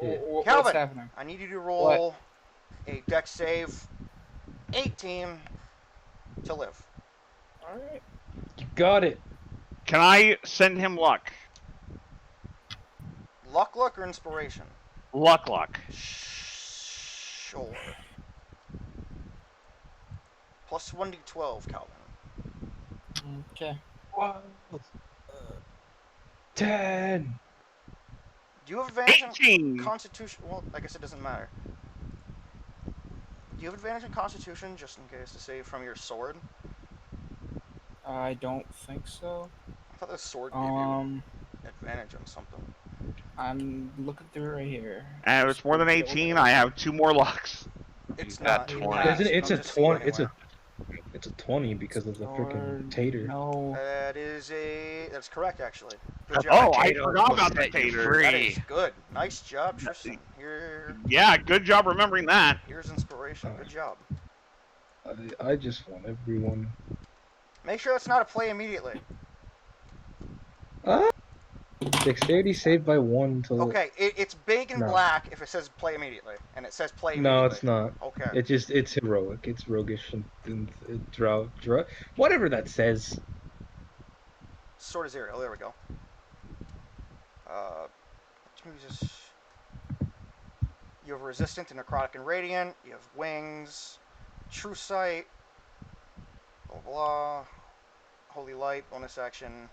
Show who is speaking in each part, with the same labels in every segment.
Speaker 1: What's
Speaker 2: Calvin,
Speaker 1: happening?
Speaker 2: I need you to roll a dex save 18 to live.
Speaker 1: All right.
Speaker 3: You got it.
Speaker 4: Can I send him luck?
Speaker 2: Luck or inspiration?
Speaker 4: Luck.
Speaker 2: Sure. Plus 1d12, Calvin.
Speaker 1: Okay.
Speaker 3: Wow. 10.
Speaker 2: Do you have advantage
Speaker 4: 18.
Speaker 2: on Constitution? Well, I guess it doesn't matter. Do you have advantage on Constitution, just in case, to save from your sword?
Speaker 1: I don't think so.
Speaker 2: I thought the sword gave you advantage on something.
Speaker 1: I'm looking through it right here.
Speaker 4: And if it's more than 18, I have 2 more lucks.
Speaker 2: It's
Speaker 5: got
Speaker 2: not
Speaker 5: 20.
Speaker 3: Isn't it? It's a
Speaker 2: Don't just see it
Speaker 3: 20. It's a.
Speaker 2: anywhere.
Speaker 3: It's a 20 because of the freaking tater.
Speaker 1: No.
Speaker 2: That's correct, actually. Good job.
Speaker 4: Oh, I
Speaker 5: Potato
Speaker 4: forgot
Speaker 5: will
Speaker 4: about the
Speaker 5: set you
Speaker 4: tater.
Speaker 5: free.
Speaker 2: That is good. Nice job, Tristan.
Speaker 4: Yeah, good job remembering that.
Speaker 2: Here's inspiration. Good job.
Speaker 3: I just want everyone.
Speaker 2: Make sure it's not a play immediately.
Speaker 3: Dexterity saved by 1 until.
Speaker 2: Okay, it's big and
Speaker 3: No.
Speaker 2: black if it says play immediately, and it says play immediately.
Speaker 3: No, it's not.
Speaker 2: Okay.
Speaker 3: It's heroic. It's roguish and draw. Whatever that says.
Speaker 2: Sword of Zero. There we go. Jesus. You have resistant to necrotic and radiant. You have wings, true sight, blah blah. Holy light bonus action.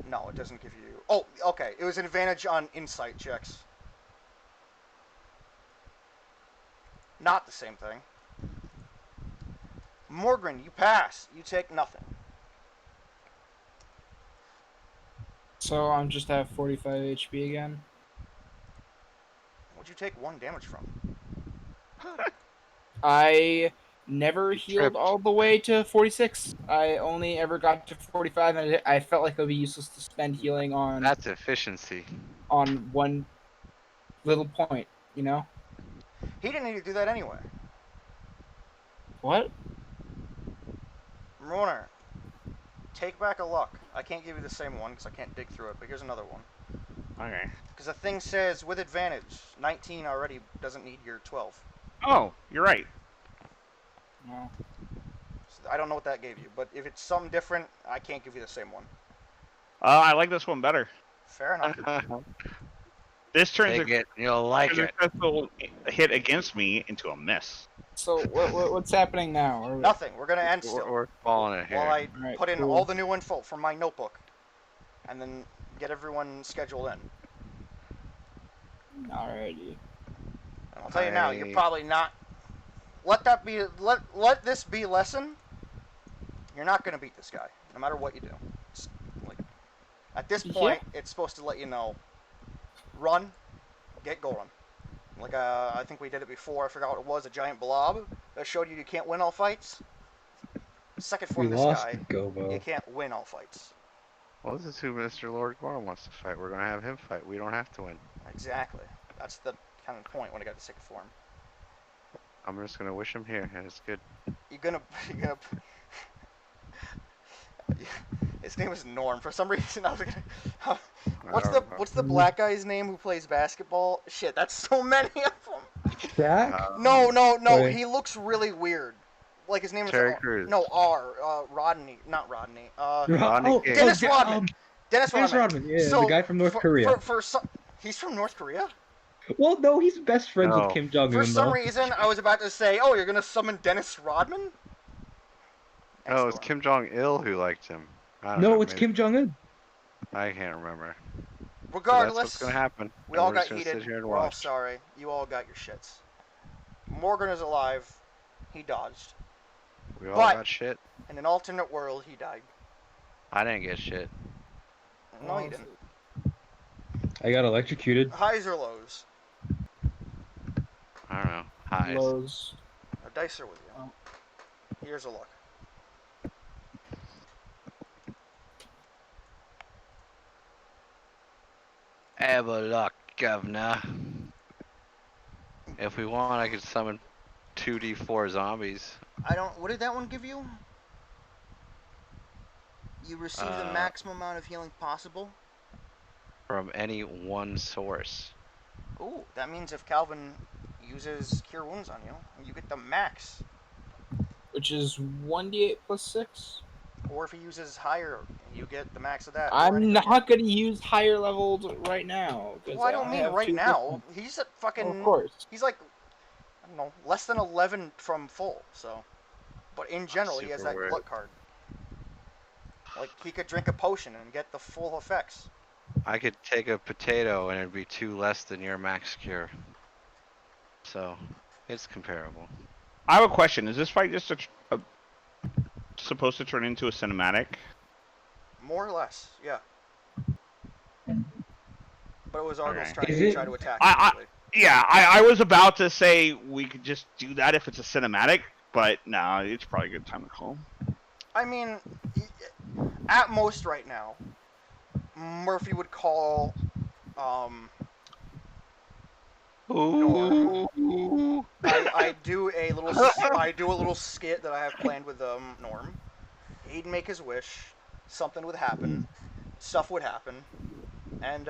Speaker 2: No, it doesn't give you. Oh, okay. It was an advantage on insight checks. Not the same thing. Morgan, you pass. You take nothing.
Speaker 1: So I'm just at 45 HP again.
Speaker 2: What'd you take 1 damage from?
Speaker 1: I never healed
Speaker 5: tripped.
Speaker 1: all the way to 46. I only ever got to 45, and I felt like it would be useless to spend healing on
Speaker 5: That's efficiency.
Speaker 1: one little point, you know?
Speaker 2: He didn't need to do that anyway.
Speaker 1: What?
Speaker 2: Roner, take back a luck. I can't give you the same one because I can't dig through it, but here's another one.
Speaker 4: Okay.
Speaker 2: Because the thing says with advantage, 19 already doesn't need your 12.
Speaker 4: Oh, you're right.
Speaker 1: No.
Speaker 2: So I don't know what that gave you, but if it's something different, I can't give you the same one.
Speaker 4: I like this one better.
Speaker 2: Fair enough.
Speaker 4: This turns
Speaker 5: Take it. You'll like
Speaker 4: a
Speaker 5: it.
Speaker 4: successful hit against me into a miss.
Speaker 1: So what's happening now?
Speaker 2: Nothing. We're gonna end still.
Speaker 5: We're calling it here.
Speaker 2: While I
Speaker 1: Alright,
Speaker 2: put in
Speaker 1: cool.
Speaker 2: all the new info from my notebook, and then get everyone scheduled in.
Speaker 1: Alrighty.
Speaker 2: And I'll tell you now, you're probably not. Let that be. Let this be a lesson. You're not gonna beat this guy, no matter what you do. It's like, at this point, it's supposed to let you know. Run, get going. Like I think we did it before. I forgot what it was. A giant blob that showed you can't win all fights. Second
Speaker 3: We
Speaker 2: form this
Speaker 3: lost
Speaker 2: guy,
Speaker 3: the Gobo.
Speaker 2: you can't win all fights.
Speaker 5: Well, this is who Mr. Lord Gorham wants to fight. We're going to have him fight. We don't have to win.
Speaker 2: Exactly. That's the kind of point when I got the second form.
Speaker 5: I'm just going to wish him here, and it's good.
Speaker 2: You're gonna. His name is Norm. For some reason, I was gonna. What's the black guy's name who plays basketball? Shit, that's so many of them.
Speaker 3: Shaq?
Speaker 2: No.
Speaker 3: Wait.
Speaker 2: He looks really weird. Like his name is
Speaker 5: Terry Crews.
Speaker 2: No, Rodney, not Rodney.
Speaker 5: Ronnie King.
Speaker 2: Dennis Rodman. Dennis
Speaker 3: Rodman, yeah, the guy from North Korea.
Speaker 2: He's from North Korea?
Speaker 3: Well, no, he's best friends
Speaker 5: No.
Speaker 3: with Kim Jong-un.
Speaker 2: For some
Speaker 3: though.
Speaker 2: reason, I was about to say, oh, you're going to summon Dennis Rodman?
Speaker 5: No, it's Kim Jong-il who liked him. I don't
Speaker 3: No,
Speaker 5: know,
Speaker 3: it's
Speaker 5: maybe.
Speaker 3: Kim Jong-un.
Speaker 5: I can't remember. So
Speaker 2: Regardless,
Speaker 5: that's what's going to happen.
Speaker 2: we all
Speaker 5: We're
Speaker 2: got
Speaker 5: just gonna
Speaker 2: heated.
Speaker 5: sit here and
Speaker 2: We're all
Speaker 5: watch.
Speaker 2: sorry. You all got your shits. Morgan is alive. He dodged.
Speaker 5: We all
Speaker 2: But-
Speaker 5: got shit.
Speaker 2: In an alternate world, he died.
Speaker 5: I didn't get shit.
Speaker 2: No, you didn't.
Speaker 3: I got electrocuted.
Speaker 2: Highs or lows?
Speaker 5: I don't know. Highs.
Speaker 1: Lows.
Speaker 2: A dice are with you.
Speaker 1: Oh.
Speaker 2: Here's a look.
Speaker 5: Have a luck, governor. If we want, I could summon 2d4 zombies.
Speaker 2: What did that one give you? You receive the maximum amount of healing possible.
Speaker 5: From any one source.
Speaker 2: Ooh, that means if Calvin uses Cure Wounds on you, you get the max.
Speaker 1: Which is 1d8 plus 6.
Speaker 2: Or if he uses higher, you get the max of that. or
Speaker 1: I'm
Speaker 2: anything
Speaker 1: not
Speaker 2: more.
Speaker 1: going to use higher leveled right now.
Speaker 2: Well, I don't mean
Speaker 1: have
Speaker 2: right
Speaker 1: 2
Speaker 2: now.
Speaker 1: different-
Speaker 2: He's at fucking.
Speaker 1: Of course.
Speaker 2: He's like, I don't know, less than 11 from full. So, but in general, he has
Speaker 5: super
Speaker 2: that
Speaker 5: weird.
Speaker 2: glut card. Like he could drink a potion and get the full effects.
Speaker 5: I could take a potato and it'd be 2 less than your max cure. So, it's comparable.
Speaker 4: I have a question. Is this fight just supposed to turn into a cinematic?
Speaker 2: More or less, yeah. But it was Argos
Speaker 4: Okay.
Speaker 2: trying
Speaker 3: Is
Speaker 2: to
Speaker 3: it-
Speaker 2: try to attack.
Speaker 4: I-
Speaker 2: immediately.
Speaker 4: Yeah, I was about to say we could just do that if it's a cinematic, but no, it's probably a good time to call.
Speaker 2: I mean, at most right now, Murphy would call.
Speaker 5: Ooh.
Speaker 2: I do a little skit that I have planned with Norm. He'd make his wish, something would happen, stuff would happen, and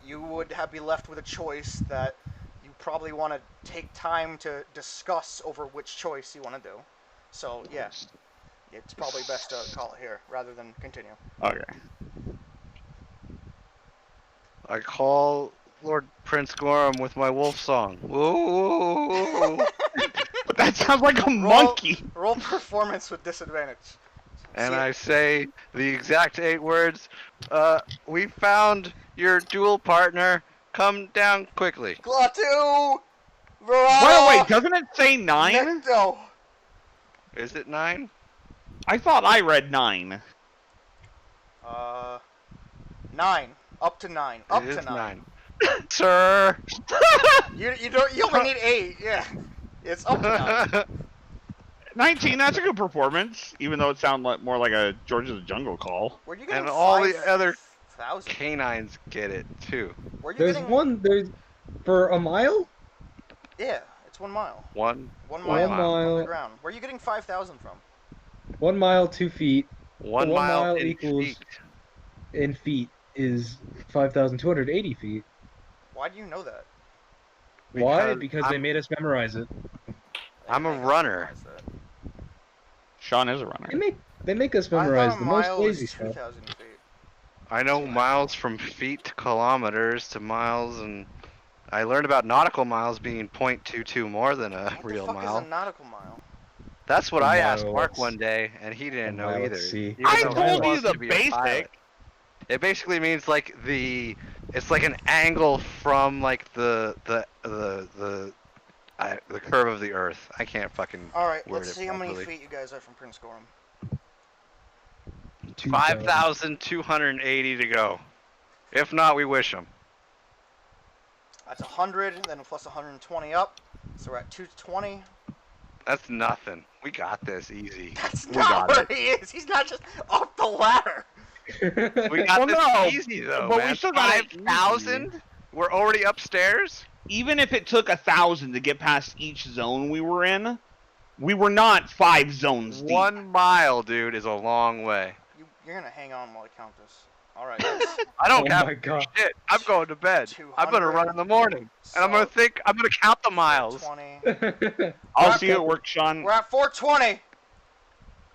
Speaker 2: you would be left with a choice that you probably want to take time to discuss over which choice you want to do. So yeah, it's probably best to call it here rather than continue.
Speaker 4: Okay.
Speaker 5: I call Lord Prince Gorham with my wolf song. Woo!
Speaker 4: But that sounds like a monkey.
Speaker 2: Roll performance with disadvantage.
Speaker 5: And
Speaker 2: See,
Speaker 5: I say the exact 8 words. We found your duel partner. Come down quickly.
Speaker 2: Klaatu!
Speaker 4: By the way, doesn't it say 9?
Speaker 2: Necto!
Speaker 5: Is it 9?
Speaker 4: I thought I read 9.
Speaker 2: 9. Up to 9. Up
Speaker 5: It
Speaker 2: to
Speaker 5: is
Speaker 2: 9.
Speaker 5: Sir.
Speaker 2: You only need 8. Yeah. It's up to 9.
Speaker 4: 19, that's a good performance, even though it sounded more like a George of the Jungle call.
Speaker 2: Were you getting
Speaker 5: And all the other
Speaker 2: 5,000?
Speaker 5: canines get it too.
Speaker 2: Were you
Speaker 3: There's
Speaker 2: getting...
Speaker 3: there's for a mile.
Speaker 2: Yeah, it's 1 mile.
Speaker 5: 1
Speaker 2: 1
Speaker 3: 1
Speaker 2: mile
Speaker 3: mile.
Speaker 2: underground. Where are you getting 5,000 from?
Speaker 3: 1 mile, 2 feet
Speaker 5: 1
Speaker 3: 1
Speaker 5: mile,
Speaker 3: mile
Speaker 5: in
Speaker 3: equals-
Speaker 5: feet.
Speaker 3: in feet is 5,280 feet.
Speaker 2: Why do you know that?
Speaker 3: Why? Because they
Speaker 5: I'm-
Speaker 3: made us memorize it.
Speaker 5: I'm a
Speaker 2: They make us
Speaker 5: runner.
Speaker 2: memorize that.
Speaker 4: Sean is a runner.
Speaker 3: They make us
Speaker 2: I thought
Speaker 3: memorize
Speaker 2: a
Speaker 3: the most
Speaker 2: mile
Speaker 3: lazy
Speaker 2: was
Speaker 3: stuff.
Speaker 2: 2,000 feet.
Speaker 5: I know miles from feet to kilometers to miles, and I learned about nautical miles being 0.22 more than a
Speaker 2: What
Speaker 5: real
Speaker 2: the fuck
Speaker 5: mile.
Speaker 2: is a nautical mile?
Speaker 5: That's what
Speaker 3: A
Speaker 5: I asked
Speaker 3: mile,
Speaker 5: Mark
Speaker 3: it's-
Speaker 5: one day, and he didn't
Speaker 3: a
Speaker 5: know
Speaker 3: mile at
Speaker 5: either.
Speaker 3: sea.
Speaker 5: Even
Speaker 4: I
Speaker 5: though he
Speaker 4: told you
Speaker 5: wants
Speaker 4: the
Speaker 5: to be a pilot.
Speaker 4: basic.
Speaker 5: It basically means like it's like an angle from like the curve of the Earth. I can't fucking.
Speaker 2: Alright,
Speaker 5: word
Speaker 2: let's
Speaker 5: it
Speaker 2: see how many
Speaker 5: properly.
Speaker 2: feet you guys are from Prince Gorham.
Speaker 5: 5,280 to go. If not, we wish them.
Speaker 2: That's 100, then plus 120 up. So we're at 220.
Speaker 5: That's nothing. We got this easy.
Speaker 2: That's
Speaker 4: We
Speaker 2: not
Speaker 4: got
Speaker 2: where he is. He's not just up the ladder.
Speaker 5: We got
Speaker 4: Well,
Speaker 5: this
Speaker 4: no,
Speaker 5: easy though,
Speaker 4: but
Speaker 5: man.
Speaker 4: we still got it
Speaker 5: 5,000? We're already upstairs?
Speaker 4: Even if it took 1,000 to get past each zone we were in, we were not 5 zones deep.
Speaker 5: 1 mile, dude, is a long way.
Speaker 2: You're gonna hang on while I count this. Alright, that's
Speaker 5: I don't
Speaker 3: Oh
Speaker 5: have
Speaker 3: my god.
Speaker 5: shit. I'm going to bed. I'm gonna run in the morning. And I'm gonna count the miles.
Speaker 2: 420.
Speaker 4: I'll see you at work, Sean.
Speaker 2: We're at 420.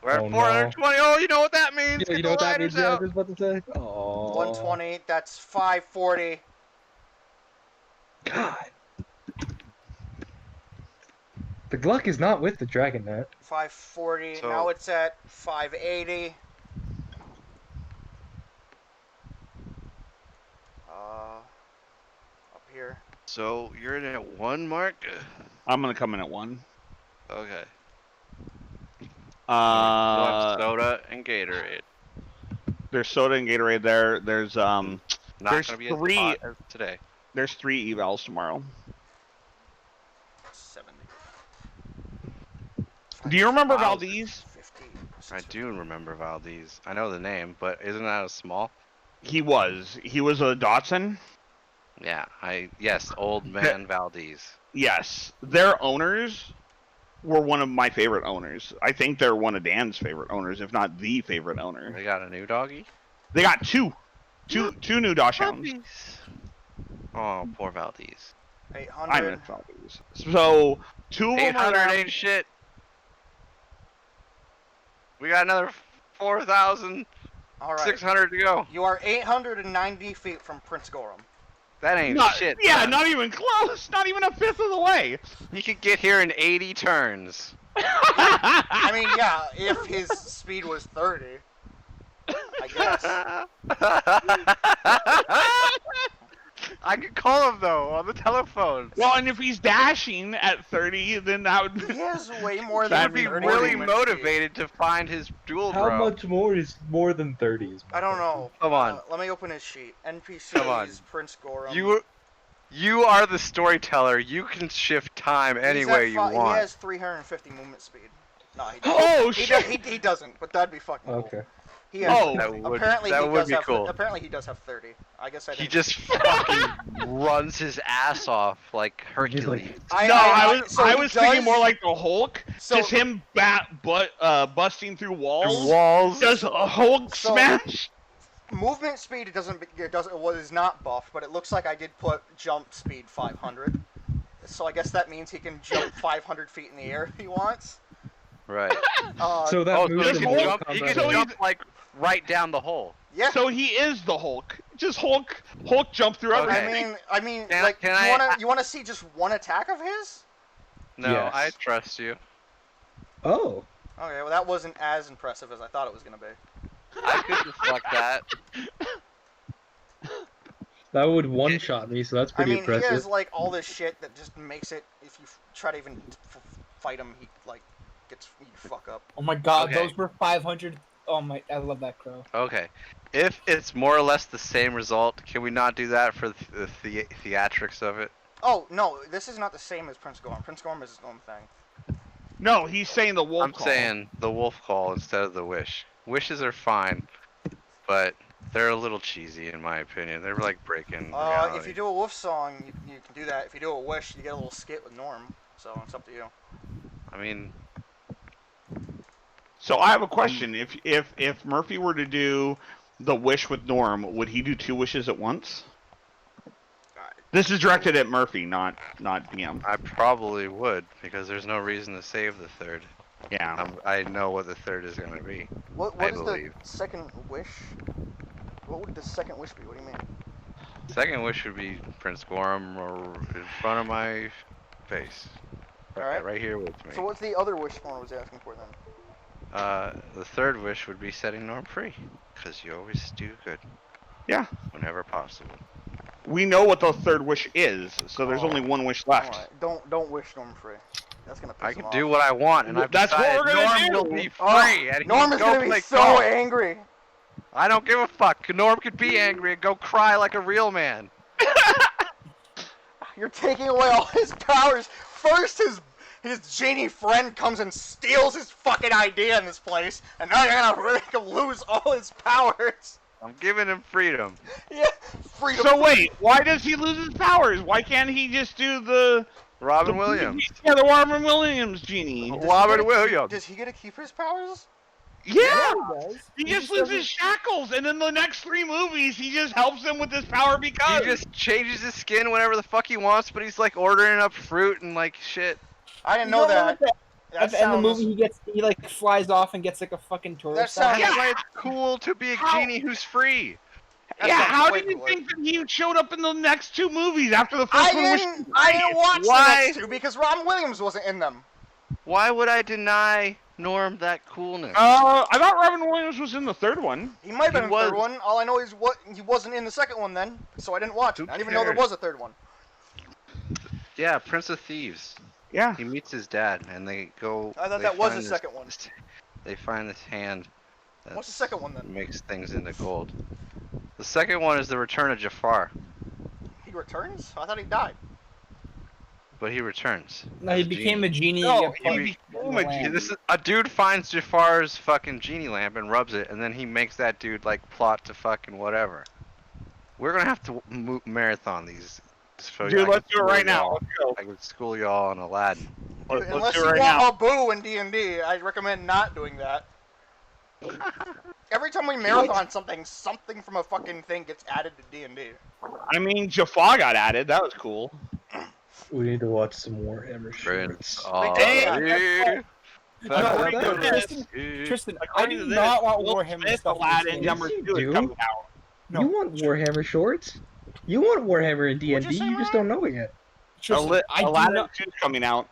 Speaker 5: We're at
Speaker 3: Oh, no.
Speaker 5: 420. Oh, you know what that means?
Speaker 3: Yeah, you
Speaker 5: Get
Speaker 3: know
Speaker 5: the
Speaker 3: what that
Speaker 5: lighters
Speaker 3: means? Yeah, I
Speaker 5: out.
Speaker 3: was about to say. Oh.
Speaker 2: 120. That's 540.
Speaker 3: God. The Gluck is not with the Dragon Net.
Speaker 2: 540.
Speaker 5: So-
Speaker 2: Now it's at 580. Up here.
Speaker 5: So you're in at 1, Mark?
Speaker 4: I'm gonna come in at 1.
Speaker 5: Okay.
Speaker 4: Uh,
Speaker 5: We'll have soda and Gatorade.
Speaker 4: there's soda and Gatorade there. There's
Speaker 5: Not
Speaker 4: there's
Speaker 5: gonna be
Speaker 4: 3
Speaker 5: as hot as today.
Speaker 4: there's 3 evals tomorrow.
Speaker 2: 70.
Speaker 4: Do you remember
Speaker 5: Wow.
Speaker 4: Valdez?
Speaker 2: 50.
Speaker 5: I do remember Valdez. I know the name, but isn't that a small?
Speaker 4: He was a Dotson.
Speaker 5: Yeah, yes, old man Valdez.
Speaker 4: Yes, their owners were one of my favorite owners. I think they're one of Dan's favorite owners, if not the favorite owner.
Speaker 5: They got a new doggy?
Speaker 4: They got two new Dachshunds.
Speaker 5: Puppies. Oh, poor Valdez.
Speaker 2: 800.
Speaker 4: I miss all these. So 2 of them are
Speaker 5: 800
Speaker 4: down.
Speaker 5: ain't shit. We got another 4,600
Speaker 2: All right.
Speaker 5: to go.
Speaker 2: You are 890 feet from Prince Gorham.
Speaker 5: That ain't
Speaker 4: Not,
Speaker 5: shit.
Speaker 4: yeah,
Speaker 5: son.
Speaker 4: not even close. Not even a fifth of the way.
Speaker 5: He could get here in 80 turns.
Speaker 2: I mean, yeah, if his speed was 30, I guess.
Speaker 5: I could call him though on the telephone.
Speaker 4: Well, and if he's dashing at 30, then that would.
Speaker 2: He has way more
Speaker 5: He
Speaker 2: than
Speaker 5: would be
Speaker 2: 30
Speaker 5: really
Speaker 2: movement speed.
Speaker 5: motivated to find his dual
Speaker 3: How
Speaker 5: bro.
Speaker 3: much more is more than 30? Is my
Speaker 2: I don't
Speaker 3: question.
Speaker 2: know.
Speaker 5: Come on.
Speaker 2: Let me open his sheet. NPCs,
Speaker 5: Come on.
Speaker 2: Prince Gorham.
Speaker 5: You are the storyteller. You can shift time any
Speaker 2: He's
Speaker 5: way
Speaker 2: at
Speaker 5: you want.
Speaker 2: He has 350 movement speed. No, he doesn't.
Speaker 4: Oh
Speaker 2: he,
Speaker 4: shit!
Speaker 2: he doesn't, but that'd be fucking cool.
Speaker 3: Okay.
Speaker 2: He has,
Speaker 4: Oh.
Speaker 5: That would-
Speaker 2: apparently
Speaker 5: that
Speaker 2: he
Speaker 5: would
Speaker 2: does
Speaker 5: be
Speaker 2: have.
Speaker 5: cool.
Speaker 2: Apparently he does have 30. I guess I
Speaker 5: He
Speaker 2: didn't.
Speaker 5: just fucking runs his ass off like Hercules.
Speaker 4: No, I was thinking more like the Hulk.
Speaker 2: So-
Speaker 4: just him busting through walls.
Speaker 5: Walls.
Speaker 4: Just a Hulk
Speaker 2: So-
Speaker 4: smash.
Speaker 2: movement speed. It was not buffed, but it looks like I did put jump speed 500. So I guess that means he can jump 500 feet in the air if he wants.
Speaker 5: Right.
Speaker 3: So that
Speaker 5: Oh, so
Speaker 3: moves
Speaker 5: he
Speaker 3: in
Speaker 5: can
Speaker 3: Mortal
Speaker 5: jump. He
Speaker 3: Kombat.
Speaker 5: can jump like right down the hole.
Speaker 2: Yeah.
Speaker 4: So he is the Hulk. Just Hulk jump through
Speaker 5: Okay.
Speaker 4: everything.
Speaker 2: I mean,
Speaker 5: Can-
Speaker 2: like,
Speaker 5: can
Speaker 2: you wanna see just one attack of his?
Speaker 5: No,
Speaker 3: Yes.
Speaker 5: I trust you.
Speaker 3: Oh.
Speaker 2: Okay, well that wasn't as impressive as I thought it was gonna be.
Speaker 5: I could deflect that.
Speaker 3: That would one-shot me, so that's
Speaker 2: I
Speaker 3: pretty
Speaker 2: mean,
Speaker 3: impressive.
Speaker 2: he has like all this shit that just makes it. If you try to even fight him, he like you fuck up.
Speaker 1: Oh my god,
Speaker 5: Okay.
Speaker 1: those were 500. Oh my, I love that crow.
Speaker 5: Okay. If it's more or less the same result, can we not do that for the theatrics of it?
Speaker 2: Oh no, this is not the same as Prince Gorham. Prince Gorham is his own thing.
Speaker 4: No, he's saying the wolf
Speaker 5: I'm
Speaker 4: call.
Speaker 5: saying the wolf call instead of the wish. Wishes are fine, but they're a little cheesy in my opinion. They're like breaking reality.
Speaker 2: If you do a wolf song, you can do that. If you do a wish, you get a little skit with Norm. So it's up to you.
Speaker 5: I mean,
Speaker 4: So I have a question. If Murphy were to do the wish with Norm, would he do 2 wishes at once? This is directed at Murphy, not DM.
Speaker 5: I probably would because there's no reason to save the third.
Speaker 4: Yeah.
Speaker 5: I know what the third is gonna be.
Speaker 2: What
Speaker 5: I
Speaker 2: is
Speaker 5: believe.
Speaker 2: the second wish? What would the second wish be? What do you mean?
Speaker 5: Second wish would be Prince Gorham or in front of my face.
Speaker 2: Alright.
Speaker 5: Right here with me.
Speaker 2: So what's the other wish Norm was asking for then?
Speaker 5: The third wish would be setting Norm free, because you always do good.
Speaker 4: Yeah.
Speaker 5: Whenever possible.
Speaker 4: We know what the third wish is, so there's only one wish left.
Speaker 2: Alright, don't wish Norm free. That's gonna piss
Speaker 5: I
Speaker 2: him
Speaker 5: can
Speaker 2: off.
Speaker 5: do what I want, and I've
Speaker 4: That's what
Speaker 5: decided
Speaker 4: we're gonna
Speaker 5: Norm
Speaker 4: do.
Speaker 5: will be free,
Speaker 2: Oh,
Speaker 5: and he
Speaker 2: Norm
Speaker 5: can
Speaker 2: is
Speaker 5: go
Speaker 2: gonna be
Speaker 5: play
Speaker 2: so
Speaker 5: golf.
Speaker 2: angry.
Speaker 5: I don't give a fuck. Norm could be angry and go cry like a real man.
Speaker 2: You're taking away all his powers. First, his genie friend comes and steals his fucking idea in this place, and now you're gonna make him lose all his powers.
Speaker 5: I'm giving him freedom.
Speaker 2: Yeah, freedom.
Speaker 4: So wait, why does he lose his powers? Why can't he just do the
Speaker 5: Robin Williams.
Speaker 4: Yeah, the Robin Williams genie.
Speaker 5: Robin Williams.
Speaker 2: Does he get to keep his powers?
Speaker 4: Yeah,
Speaker 1: he does.
Speaker 4: he just loses shackles, and in the next 3 movies, he just helps him with his power because.
Speaker 5: He just changes his skin whenever the fuck he wants, but he's like ordering up fruit and like shit.
Speaker 2: I didn't know that.
Speaker 1: At the end of the movie, he like flies off and gets like a fucking tourist.
Speaker 2: That sounds-
Speaker 5: That's
Speaker 1: stop.
Speaker 5: why it's cool to be a genie who's free.
Speaker 2: That
Speaker 4: Yeah,
Speaker 2: sounds
Speaker 4: how
Speaker 2: way
Speaker 4: did you
Speaker 2: cooler.
Speaker 4: think that he showed up in the next 2 movies after the first one?
Speaker 2: I didn't watch
Speaker 5: Why?
Speaker 2: the next two because Robin Williams wasn't in them.
Speaker 5: Why would I deny Norm that coolness?
Speaker 4: I thought Robin Williams was in the 3rd one.
Speaker 2: He might have been in
Speaker 5: He
Speaker 2: the third
Speaker 5: was.
Speaker 2: one. All I know is he wasn't in the second one then, so I didn't watch it.
Speaker 5: Who
Speaker 2: I didn't even know there
Speaker 5: cares?
Speaker 2: was a third one.
Speaker 5: Yeah, Prince of Thieves.
Speaker 4: Yeah.
Speaker 5: He meets his dad, and they go.
Speaker 2: I thought
Speaker 5: they
Speaker 2: that was
Speaker 5: find
Speaker 2: the
Speaker 5: this-
Speaker 2: second one.
Speaker 5: They find this hand.
Speaker 2: What's the second one then?
Speaker 5: Makes things into gold. The second one is the return of Jafar,
Speaker 2: He returns? I thought he died.
Speaker 5: but he returns.
Speaker 1: No, he
Speaker 5: as a
Speaker 1: became a genie.
Speaker 4: No,
Speaker 1: and got
Speaker 4: he
Speaker 1: put in
Speaker 4: became
Speaker 1: the
Speaker 4: a
Speaker 1: land.
Speaker 4: genie.
Speaker 5: This is a dude finds Jafar's fucking genie lamp and rubs it, and then he makes that dude like plot to fucking whatever. We're gonna have to marathon these. So
Speaker 4: Dude,
Speaker 5: I
Speaker 4: let's
Speaker 5: can
Speaker 4: do it
Speaker 5: school
Speaker 4: right now.
Speaker 5: y'all.
Speaker 4: Let's go.
Speaker 5: I could school y'all on Aladdin.
Speaker 2: Dude,
Speaker 4: Let's
Speaker 2: unless
Speaker 4: do
Speaker 2: you
Speaker 4: it right
Speaker 2: want
Speaker 4: now.
Speaker 2: Abu in D&D, I recommend not doing that. Every time we marathon something, something from a fucking thing gets added to D&D.
Speaker 4: I mean, Jaffa got added. That was cool.
Speaker 3: We need to watch some Warhammer
Speaker 5: Prince
Speaker 3: shorts.
Speaker 5: Ali.
Speaker 3: No,
Speaker 1: No, Tristan, I do not want
Speaker 4: Will
Speaker 1: Warhammer
Speaker 4: Smith,
Speaker 1: stuff in this
Speaker 4: Aladdin
Speaker 1: game.
Speaker 3: Yes,
Speaker 4: number
Speaker 3: you
Speaker 4: 2 is
Speaker 3: do.
Speaker 4: coming out.
Speaker 1: No.
Speaker 3: You want Warhammer shorts? You want Warhammer in
Speaker 2: What'd you
Speaker 3: D&D,
Speaker 2: say,
Speaker 3: you just
Speaker 2: Ryan?
Speaker 3: don't know it yet.
Speaker 1: Tristan, I do
Speaker 4: Aladdin
Speaker 1: not.
Speaker 4: 2 is coming out.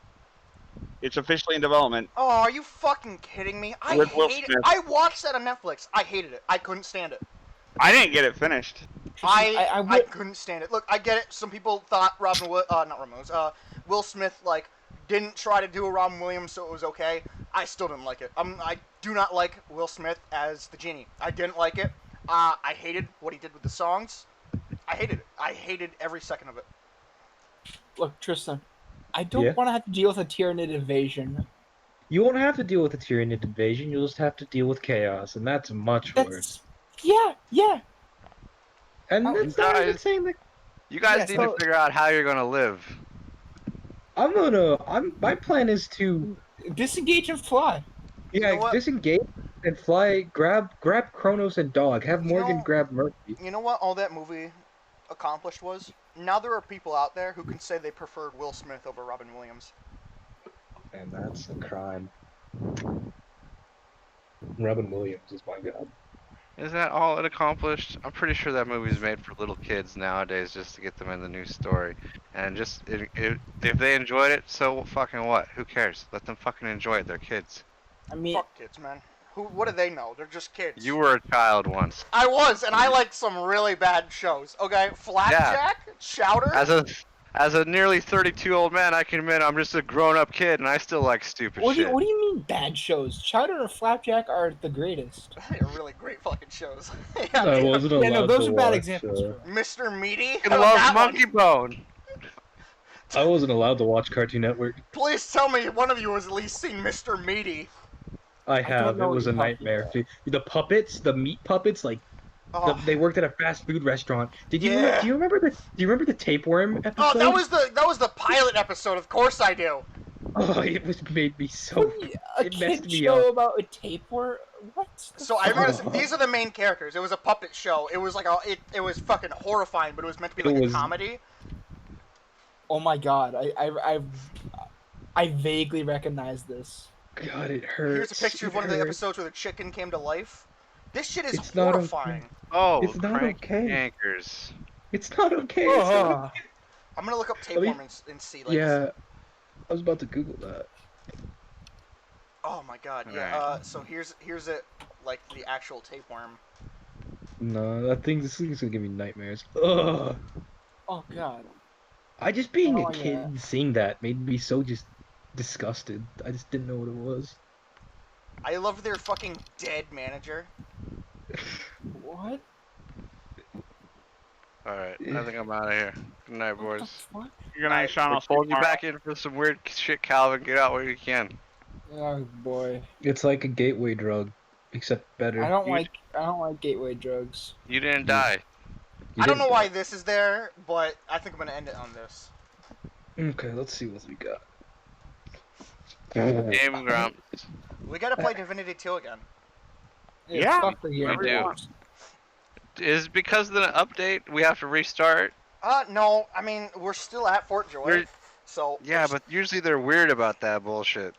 Speaker 4: It's officially in development.
Speaker 2: Oh, are you fucking kidding me? I
Speaker 4: With Will
Speaker 2: hate it.
Speaker 4: Smith.
Speaker 2: I watched that on Netflix. I hated it. I couldn't stand it.
Speaker 4: I didn't get it finished.
Speaker 1: Tristan,
Speaker 2: I couldn't stand it. Look, I get it. Some people thought Will Smith like didn't try to do a Robin Williams, so it was okay. I still didn't like it. I do not like Will Smith as the genie. I didn't like it. I hated what he did with the songs. I hated it. I hated every second of it.
Speaker 1: Look, Tristan, I don't want to have to deal with a Tyranid invasion.
Speaker 3: You won't have to deal with the Tyranid invasion, you'll just have to deal with chaos, and that's much worse.
Speaker 1: Yeah.
Speaker 3: And it's not even saying that
Speaker 5: You guys need to figure out how you're gonna live.
Speaker 3: my plan is to
Speaker 1: Disengage and fly.
Speaker 2: You know what?
Speaker 3: disengage and fly, grab Kronos and Dog, have
Speaker 2: You
Speaker 3: Morgan
Speaker 2: know-
Speaker 3: grab Murphy.
Speaker 2: You know what all that movie accomplished was? Now there are people out there who can say they preferred Will Smith over Robin Williams.
Speaker 3: And that's a crime. Robin Williams is my god.
Speaker 5: Is that all it accomplished? I'm pretty sure that movie's made for little kids nowadays just to get them in the new story. And just, if they enjoyed it, so fucking what? Who cares? Let them fucking enjoy it. They're kids.
Speaker 1: I mean,
Speaker 2: Fuck kids, man. What do they know? They're just kids.
Speaker 5: You were a child once.
Speaker 2: I was, and I liked some really bad shows. Okay, Flapjack, Chowder.
Speaker 5: As a nearly 32-year-old man, I can admit I'm just a grown-up kid, and I still like stupid
Speaker 1: what do
Speaker 5: shit.
Speaker 1: you mean bad shows? Chowder and Flapjack are the greatest.
Speaker 2: They're really great fucking shows.
Speaker 3: I wasn't allowed
Speaker 1: Yeah, no, those
Speaker 3: to
Speaker 1: are bad
Speaker 3: watch,
Speaker 1: examples.
Speaker 2: Mr. Meaty.
Speaker 5: I
Speaker 2: How about
Speaker 5: love
Speaker 2: that one?
Speaker 5: Monkey Bone.
Speaker 3: I wasn't allowed to watch Cartoon Network.
Speaker 2: Please tell me one of you has at least seen Mr. Meaty.
Speaker 3: I
Speaker 1: don't
Speaker 3: have.
Speaker 1: know
Speaker 3: It
Speaker 1: what
Speaker 3: was a
Speaker 1: you're talking
Speaker 3: nightmare.
Speaker 1: about.
Speaker 3: The puppets, the meat puppets, like
Speaker 2: Oh,
Speaker 3: they worked at a fast food restaurant. Do you
Speaker 2: Yeah.
Speaker 3: remember the tapeworm episode?
Speaker 2: oh, that was the pilot episode. Of course I do.
Speaker 3: Oh, made me so.
Speaker 1: A
Speaker 3: It messed
Speaker 1: kid
Speaker 3: me
Speaker 1: show
Speaker 3: up.
Speaker 1: about a tapeworm? What?
Speaker 2: So I remember these are the main characters. It was a puppet show. It was like it was fucking horrifying, but it was meant to be
Speaker 3: It
Speaker 2: like
Speaker 3: was-
Speaker 2: a comedy.
Speaker 1: Oh my god, I vaguely recognize this.
Speaker 3: God, it hurts.
Speaker 2: Here's a picture of one of the episodes where the chicken came to life. This shit is
Speaker 3: It's not okay.
Speaker 2: horrifying.
Speaker 5: Oh,
Speaker 3: It's not
Speaker 5: crank
Speaker 3: okay.
Speaker 5: Yankers.
Speaker 3: It's not okay. It's not
Speaker 1: Oh,
Speaker 2: I'm gonna look up tapeworm and see. Like,
Speaker 3: yeah, I was about to Google that.
Speaker 2: Oh my god. Yeah.
Speaker 5: Alright.
Speaker 2: So here's it, like the actual tapeworm.
Speaker 3: No, this thing's gonna give me nightmares. Ugh.
Speaker 1: oh god.
Speaker 3: I just being
Speaker 1: Oh,
Speaker 3: a kid
Speaker 1: yeah.
Speaker 3: and seeing that made me so just disgusted. I just didn't know what it was.
Speaker 2: I love their fucking dead manager.
Speaker 1: What?
Speaker 5: Alright, I think I'm out of here. Good night,
Speaker 1: What the
Speaker 5: boys.
Speaker 1: fuck?
Speaker 4: You're gonna Sean. I'll see
Speaker 5: Fold you
Speaker 4: tomorrow.
Speaker 5: back in for some weird shit, Calvin. Get out where you can.
Speaker 1: Oh boy.
Speaker 3: It's like a gateway drug, except better.
Speaker 1: I don't like gateway drugs.
Speaker 5: You didn't die.
Speaker 3: You
Speaker 2: I don't know
Speaker 3: didn't-
Speaker 2: why this is there, but I think I'm gonna end it on this.
Speaker 3: Okay, let's see what we got.
Speaker 5: Game Grumps.
Speaker 2: We gotta play Divinity 2 again.
Speaker 4: Yeah,
Speaker 1: fuck the game.
Speaker 5: we do. Is because of the update we have to restart?
Speaker 2: No, I mean we're still at Fort Joy,
Speaker 5: We're-
Speaker 2: so
Speaker 5: Yeah, but usually they're weird about that bullshit.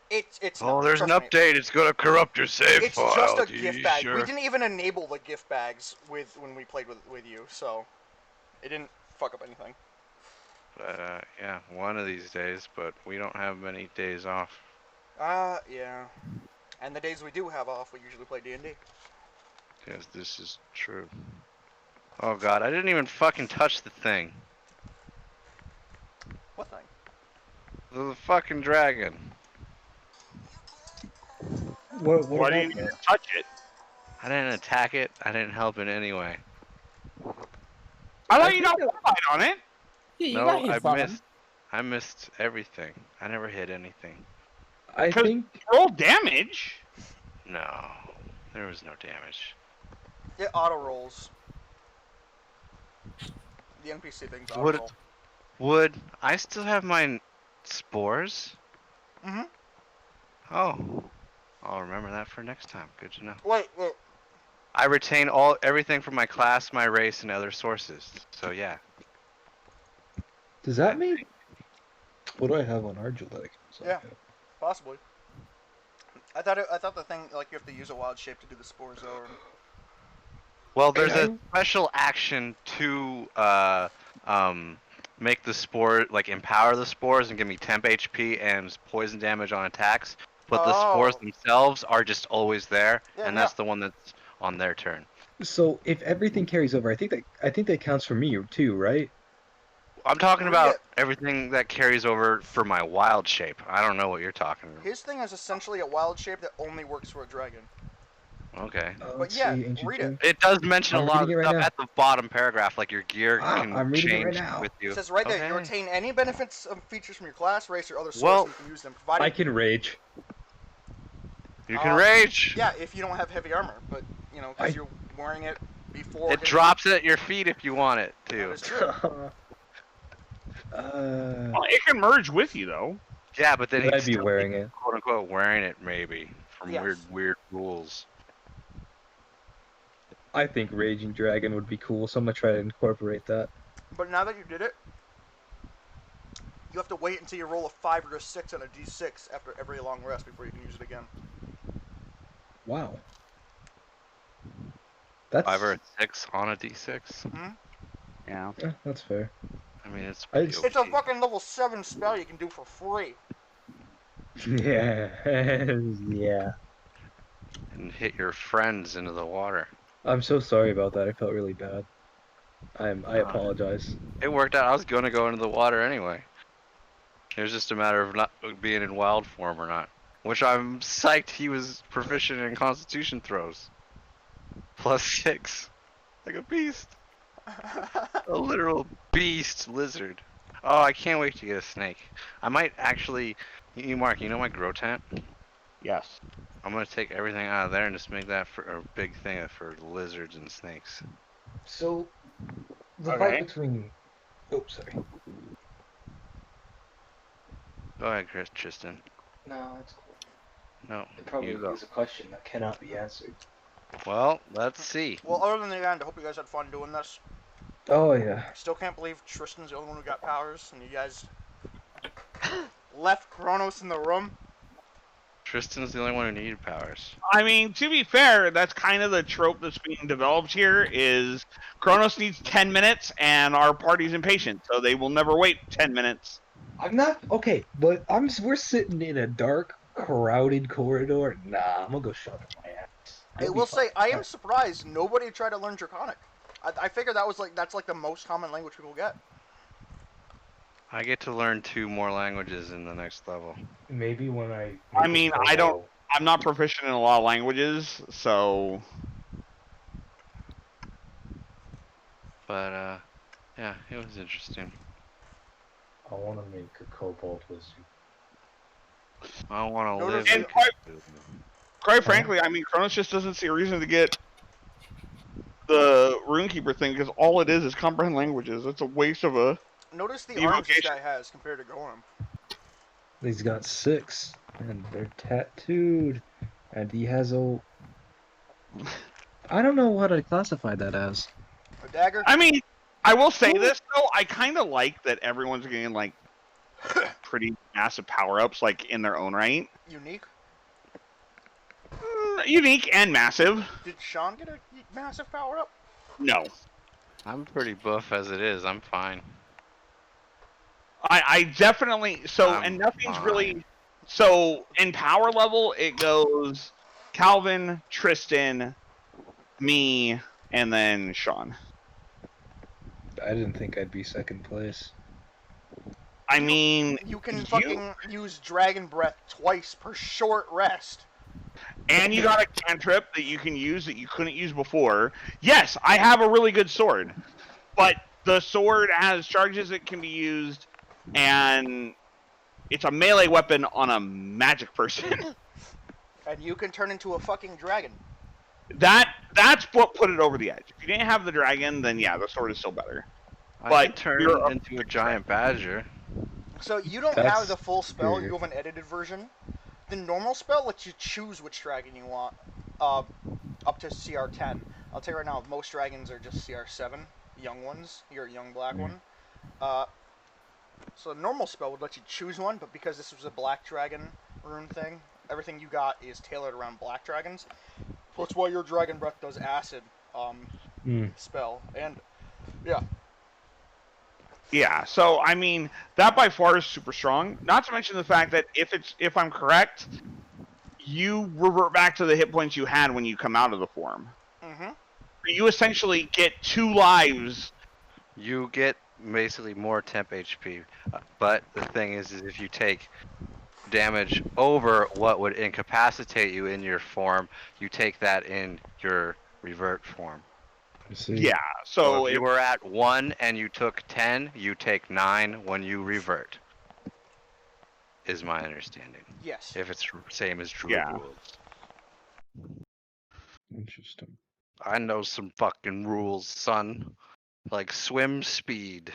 Speaker 2: it's.
Speaker 5: Oh,
Speaker 2: not,
Speaker 5: there's an
Speaker 2: trust me.
Speaker 5: update. It's gonna corrupt your save
Speaker 2: It's
Speaker 5: file.
Speaker 2: just a
Speaker 5: Gee,
Speaker 2: gift bag.
Speaker 5: sure.
Speaker 2: We didn't even enable the gift bags when we played with you, so it didn't fuck up anything.
Speaker 5: But yeah, one of these days. But we don't have many days off.
Speaker 2: Yeah. And the days we do have off, we usually play D&D.
Speaker 5: Because this is true. Oh god, I didn't even fucking touch the thing.
Speaker 2: What thing?
Speaker 5: The fucking dragon.
Speaker 3: What
Speaker 4: Why
Speaker 3: about
Speaker 4: didn't you
Speaker 3: that?
Speaker 4: touch it?
Speaker 5: I didn't attack it. I didn't help in any way.
Speaker 4: I thought you got one bite on it.
Speaker 1: Yeah, you
Speaker 5: No,
Speaker 1: got hit
Speaker 5: I
Speaker 1: from
Speaker 5: missed. I missed everything. I never hit anything.
Speaker 3: I think
Speaker 4: Roll damage.
Speaker 5: No, there was no damage.
Speaker 2: It auto rolls. The NPC thing's auto
Speaker 5: Would
Speaker 2: roll.
Speaker 5: Would I still have my spores?
Speaker 2: Mhm.
Speaker 5: Oh, I'll remember that for next time. Good to know.
Speaker 2: Wait.
Speaker 5: I retain everything from my class, my race, and other sources. So yeah.
Speaker 3: Does that mean? What do I have on our genetic?
Speaker 2: Yeah. Possibly. I thought the thing, like, you have to use a wild shape to do the spore zone.
Speaker 5: Well, there's
Speaker 3: Okay.
Speaker 5: a special action to make the spore, like, empower the spores and give me temp HP and poison damage on attacks. But the spores themselves are just always there, and that's the one that's on their turn.
Speaker 3: So if everything carries over, I think that counts for me too, right?
Speaker 5: I'm talking about everything that carries over for my wild shape. I don't know what you're talking about.
Speaker 2: His thing is essentially a wild shape that only works for a dragon.
Speaker 5: Okay.
Speaker 2: But yeah, read it.
Speaker 5: It does mention a lot of
Speaker 3: right
Speaker 5: stuff
Speaker 3: now.
Speaker 5: at the bottom paragraph, like your gear can
Speaker 3: I'm reading it right
Speaker 5: change
Speaker 3: now.
Speaker 5: with you.
Speaker 2: It says right there, you
Speaker 5: Okay.
Speaker 2: retain any benefits of features from your class, race, or other source,
Speaker 5: Well,
Speaker 2: and you can use them. Provided
Speaker 3: I can rage.
Speaker 5: You can rage.
Speaker 2: Yeah, if you don't have heavy armor, but you know, because you're wearing it before.
Speaker 5: It drops it at your feet if you want it to.
Speaker 2: That is true.
Speaker 4: Well, it can merge with you though.
Speaker 5: Yeah, but then
Speaker 3: I'd
Speaker 5: he'd
Speaker 3: be
Speaker 5: still
Speaker 3: wearing
Speaker 5: be,
Speaker 3: it.
Speaker 5: quote unquote, wearing it maybe from
Speaker 2: Yes.
Speaker 5: weird rules.
Speaker 3: I think Raging Dragon would be cool, so I'm gonna try to incorporate that.
Speaker 2: But now that you did it, you have to wait until you roll a 5 or a 6 on a d6 after every long rest before you can use it again.
Speaker 3: Wow. That's
Speaker 5: 5 or a 6 on a d6.
Speaker 4: Yeah.
Speaker 3: Yeah, that's fair.
Speaker 5: I mean, it's
Speaker 3: I
Speaker 5: pretty
Speaker 3: just-
Speaker 2: It's a
Speaker 5: OP.
Speaker 2: fucking level 7 spell you can do for free.
Speaker 3: Yeah, yeah.
Speaker 5: And hit your friends into the water.
Speaker 3: I'm so sorry about that. I felt really bad. I apologize.
Speaker 5: It worked out. I was going to go into the water anyway. It was just a matter of not being in wild form or not. Which I'm psyched he was proficient in Constitution throws. +6. Like a beast. A literal beast lizard. Oh, I can't wait to get a snake. I might actually... Mark, you know my grow tent?
Speaker 4: Yes.
Speaker 5: I'm going to take everything out of there and just make that for a big thing for lizards and snakes.
Speaker 3: So, the
Speaker 4: Okay.
Speaker 3: fight between... Oh, sorry.
Speaker 5: Go ahead, Tristan.
Speaker 3: No, it's cool.
Speaker 5: No,
Speaker 3: It probably
Speaker 5: you go.
Speaker 3: is a question that cannot be answered.
Speaker 5: Well, let's see.
Speaker 2: Well, other than the end, I hope you guys had fun doing this.
Speaker 3: Oh, yeah.
Speaker 2: Still can't believe Tristan's the only one who got powers, and you guys left Kronos in the room.
Speaker 5: Tristan's the only one who needed powers.
Speaker 4: I mean, to be fair, that's kind of the trope that's being developed here. Is Kronos needs 10 minutes, and our party's impatient, so they will never wait 10 minutes.
Speaker 3: I'm not... Okay, but we're sitting in a dark, crowded corridor. Nah, I'm gonna go shove it in my ass.
Speaker 2: I will say, I am surprised nobody tried to learn Draconic. I figured that's like the most common language people get.
Speaker 5: I get to learn 2 more languages in the next level.
Speaker 3: Maybe when
Speaker 4: I mean, I'm not proficient in a lot of languages, so...
Speaker 5: But, yeah, it was interesting.
Speaker 3: I want to make a kobold lizard.
Speaker 5: I want to live
Speaker 4: And quite frankly, I mean, Kronos just doesn't see a reason to get the Runekeeper thing, because all it is comprehend languages. It's a waste of a...
Speaker 2: Notice the arms this guy has compared to Gorham.
Speaker 3: He's got 6, and they're tattooed, and he has a... I don't know what I'd classify that as.
Speaker 2: A dagger?
Speaker 4: I mean, I will say this, though. I kind of like that everyone's getting, like, pretty massive power-ups, like, in their own right.
Speaker 2: Unique?
Speaker 4: Unique and massive.
Speaker 2: Did Sean get a massive power-up?
Speaker 4: No.
Speaker 5: I'm pretty buff as it is. I'm fine.
Speaker 4: I definitely... So, and nothing's really... So, in power level, it goes Calvin, Tristan, me, and then Sean.
Speaker 3: I didn't think I'd be second place.
Speaker 4: I mean...
Speaker 2: You can fucking use Dragon Breath twice per short rest.
Speaker 4: And you got a cantrip that you can use that you couldn't use before. Yes, I have a really good sword. But the sword has charges that can be used, and it's a melee weapon on a magic person.
Speaker 2: And you can turn into a fucking dragon.
Speaker 4: That's what put it over the edge. If you didn't have the dragon, then yeah, the sword is still better.
Speaker 5: I could turn into a giant badger.
Speaker 2: So you don't
Speaker 3: That's
Speaker 2: have the full spell,
Speaker 3: weird.
Speaker 2: you have an edited version. the normal spell lets you choose which dragon you want, up to CR10. I'll tell you right now, most dragons are just CR7, young ones. Your young black one. So the normal spell would let you choose one, but because this was a black dragon rune thing, everything you got is tailored around black dragons. That's why your dragon breath does acid spell, and yeah.
Speaker 4: Yeah, so I mean that by far is super strong. Not to mention the fact that if I'm correct, you revert back to the hit points you had when you come out of the form.
Speaker 2: Mm-hmm.
Speaker 4: You essentially get 2 lives.
Speaker 5: You get basically more temp HP, but the thing is if you take damage over what would incapacitate you in your form, you take that in your revert form.
Speaker 4: Yeah,
Speaker 5: So
Speaker 4: so
Speaker 5: if you were at 1 and you took 10, you take 9 when you revert. Is my understanding.
Speaker 2: Yes.
Speaker 5: If it's same as Druid rules.
Speaker 3: Interesting.
Speaker 5: I know some fucking rules, son. Like swim speed.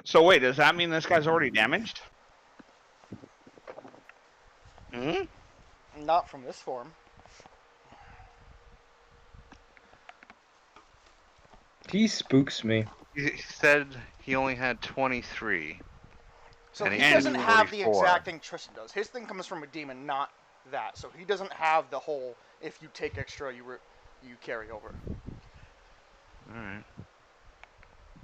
Speaker 4: So wait, does that mean this guy's already damaged?
Speaker 5: Hmm?
Speaker 2: Not from this form.
Speaker 3: He spooks me.
Speaker 5: He said he only had 23.
Speaker 2: So
Speaker 5: And
Speaker 2: he
Speaker 5: he
Speaker 2: doesn't
Speaker 5: did
Speaker 2: have the
Speaker 5: 44.
Speaker 2: exact thing Tristan does. His thing comes from a demon, not that. So he doesn't have the whole, if you take extra, you carry over.
Speaker 5: Alright.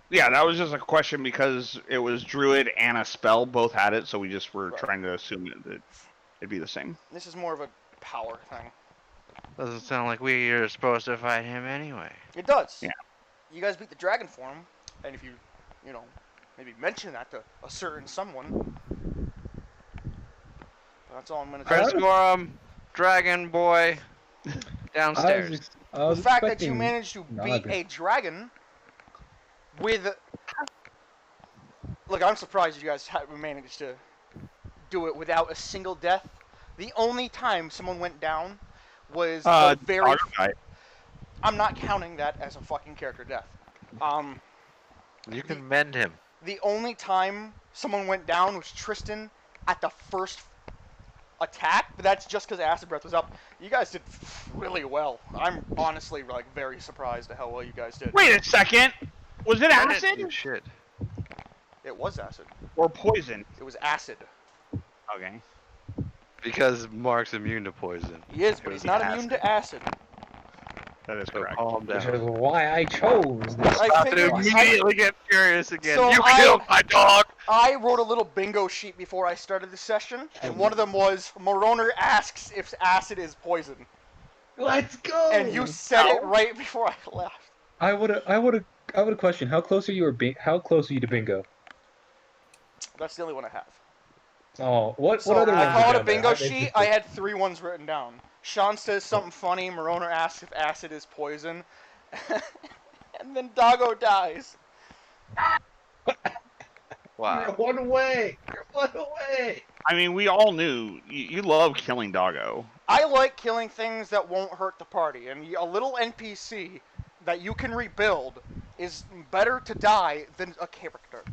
Speaker 4: Yeah, that was just a question because it was Druid and a spell, both had it, so we just were
Speaker 2: Right.
Speaker 4: trying to assume that it'd be the same.
Speaker 2: This is more of a power thing.
Speaker 5: Doesn't sound like we are supposed to fight him anyway.
Speaker 2: It does.
Speaker 4: Yeah.
Speaker 2: You guys beat the dragon form, and if you maybe mention that to a certain someone, that's all I'm gonna
Speaker 5: Chris
Speaker 2: tell you.
Speaker 5: Gorham, Dragon Boy, downstairs.
Speaker 3: I was
Speaker 2: The fact that you
Speaker 3: expecting
Speaker 2: managed to beat
Speaker 3: Naga.
Speaker 2: a dragon with... Look, I'm surprised you guys managed to do it without a single death. The only time someone went down was the very...
Speaker 4: Doggo guy.
Speaker 2: I'm not counting that as a fucking character death.
Speaker 5: You can mend him.
Speaker 2: The only time someone went down was Tristan at the first attack, but that's just because Acid Breath was up. You guys did really well. I'm honestly very surprised at how well you guys did.
Speaker 4: Wait a second. Was it
Speaker 5: I didn't do
Speaker 4: acid
Speaker 5: shit.
Speaker 2: It was acid.
Speaker 4: or poison?
Speaker 2: It was acid.
Speaker 4: Okay.
Speaker 5: Because Mark's immune to poison.
Speaker 2: He is, but he's not immune to acid.
Speaker 4: That is
Speaker 5: So
Speaker 4: correct.
Speaker 5: calm
Speaker 3: Which is
Speaker 5: down.
Speaker 3: why I chose this.
Speaker 2: I
Speaker 5: About to
Speaker 2: figured-
Speaker 5: immediately get furious again.
Speaker 2: So
Speaker 5: You
Speaker 2: I-
Speaker 5: killed my dog!
Speaker 2: I wrote a little bingo sheet before I started the session, and one of them was, Moroner asks if acid is poison.
Speaker 3: Let's go.
Speaker 2: And you said it right before I left.
Speaker 3: I would have questioned how close are you to bingo?
Speaker 2: That's the only one I have.
Speaker 3: Oh, what
Speaker 2: So
Speaker 3: other ones
Speaker 2: I
Speaker 3: are
Speaker 2: call it a
Speaker 3: down there?
Speaker 2: bingo
Speaker 3: I'm
Speaker 2: sheet.
Speaker 3: interested.
Speaker 2: I had 3 ones written down. Sean says something funny. Moroner asks if acid is poison. And then Doggo dies.
Speaker 5: Wow.
Speaker 3: You're one away. You're one away.
Speaker 4: I mean, we all knew you love killing Doggo.
Speaker 2: I like killing things that won't hurt the party. And a little NPC that you can rebuild is better to die than a character.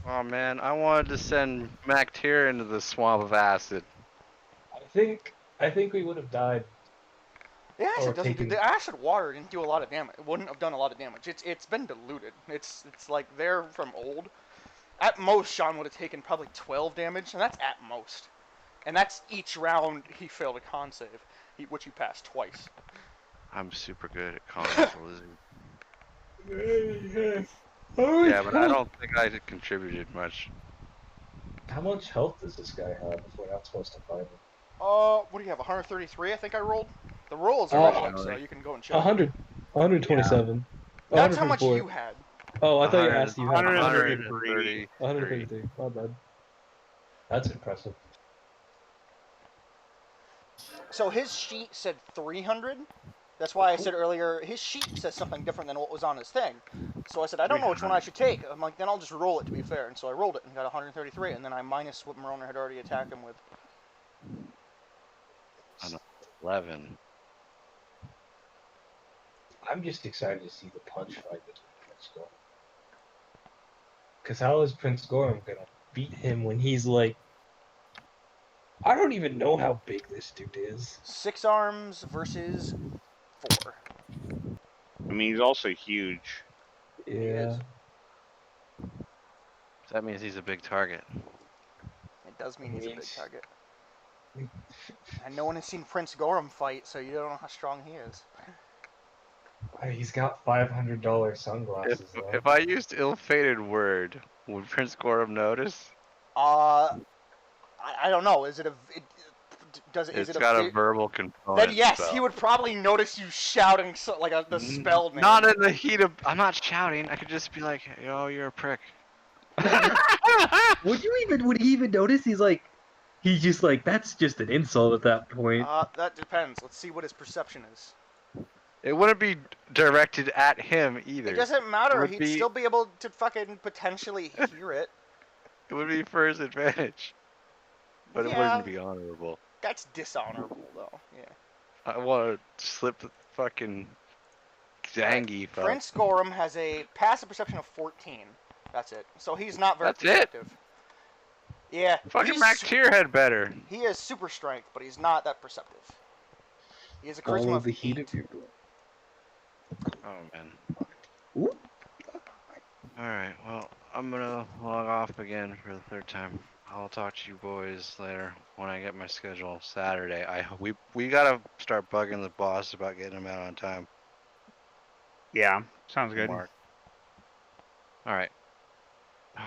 Speaker 5: Oh man, I wanted to send Mactyr into the swamp of acid.
Speaker 3: I think we would have died.
Speaker 2: The acid
Speaker 3: Or
Speaker 2: doesn't do,
Speaker 3: taking-
Speaker 2: the acid water didn't do a lot of damage. It wouldn't have done a lot of damage. It's been diluted. It's like they're from old. At most, Sean would have taken probably 12 damage, and that's at most. And that's each round he failed a con save, which he passed twice.
Speaker 5: I'm super good at calling the lizard. Yeah, but I don't think I contributed much.
Speaker 3: How much health does this guy have if we're not supposed to fight him?
Speaker 2: What do you have? 133, I think I rolled. The rolls are
Speaker 3: Oh,
Speaker 2: public, so you can go and check.
Speaker 3: 127.
Speaker 2: That's how much
Speaker 3: 124.
Speaker 2: you had.
Speaker 3: Oh, I thought you asked you had
Speaker 4: 133.
Speaker 3: 133. My bad. That's impressive.
Speaker 2: So his sheet said 300. That's why I said earlier, his sheet says something different than what was on his thing. So I said, I don't know which one I should take. I'm like, then I'll just roll it to be fair. And so I rolled it and got 133, and then I minus what Moroner had already attacked him with.
Speaker 5: 11.
Speaker 3: I'm just excited to see the punch fight between Prince Gorham. Because how is Prince Gorham gonna beat him when he's like I don't even know how big this dude is.
Speaker 2: 6 arms versus 4.
Speaker 4: I mean, he's also huge.
Speaker 3: Yeah.
Speaker 2: is.
Speaker 5: That means he's a big target.
Speaker 2: It does mean he's a big target. And no one has seen Prince Gorham fight, so you don't know how strong he is.
Speaker 3: He's got $500 sunglasses.
Speaker 5: If I used ill-fated word, would Prince Gorham notice?
Speaker 2: I don't know. Is it a?
Speaker 5: It's got a verbal component.
Speaker 2: Then yes,
Speaker 5: so.
Speaker 2: he would probably notice you shouting the spell name.
Speaker 5: Not in the heat of. I'm not shouting. I could just be like, "Yo, you're a prick."
Speaker 3: Would he even notice? He's just like, that's just an insult at that point.
Speaker 2: That depends. Let's see what his perception is.
Speaker 5: It wouldn't be directed at him either.
Speaker 2: It doesn't matter. He'd
Speaker 5: be...
Speaker 2: still be able to fucking potentially hear it.
Speaker 5: It would be for his advantage. But it wouldn't be honorable.
Speaker 2: That's dishonorable, though. Yeah.
Speaker 5: I want to slip the fucking Zangief up.
Speaker 2: Prince Gorham has a passive perception of 14. That's it. So he's not very
Speaker 5: That's
Speaker 2: perceptive. Yeah.
Speaker 5: Fucking Max Tier had better.
Speaker 2: He has super strength, but he's not that perceptive. He has a charisma
Speaker 3: Follow
Speaker 2: of
Speaker 3: the heat
Speaker 2: 8.
Speaker 3: of your blood.
Speaker 5: Oh, man.
Speaker 3: Ooh.
Speaker 5: Alright, well, I'm gonna log off again for the 3rd time. I'll talk to you boys later when I get my schedule Saturday. We gotta start bugging the boss about getting him out on time.
Speaker 4: Yeah, sounds good.
Speaker 5: Alright.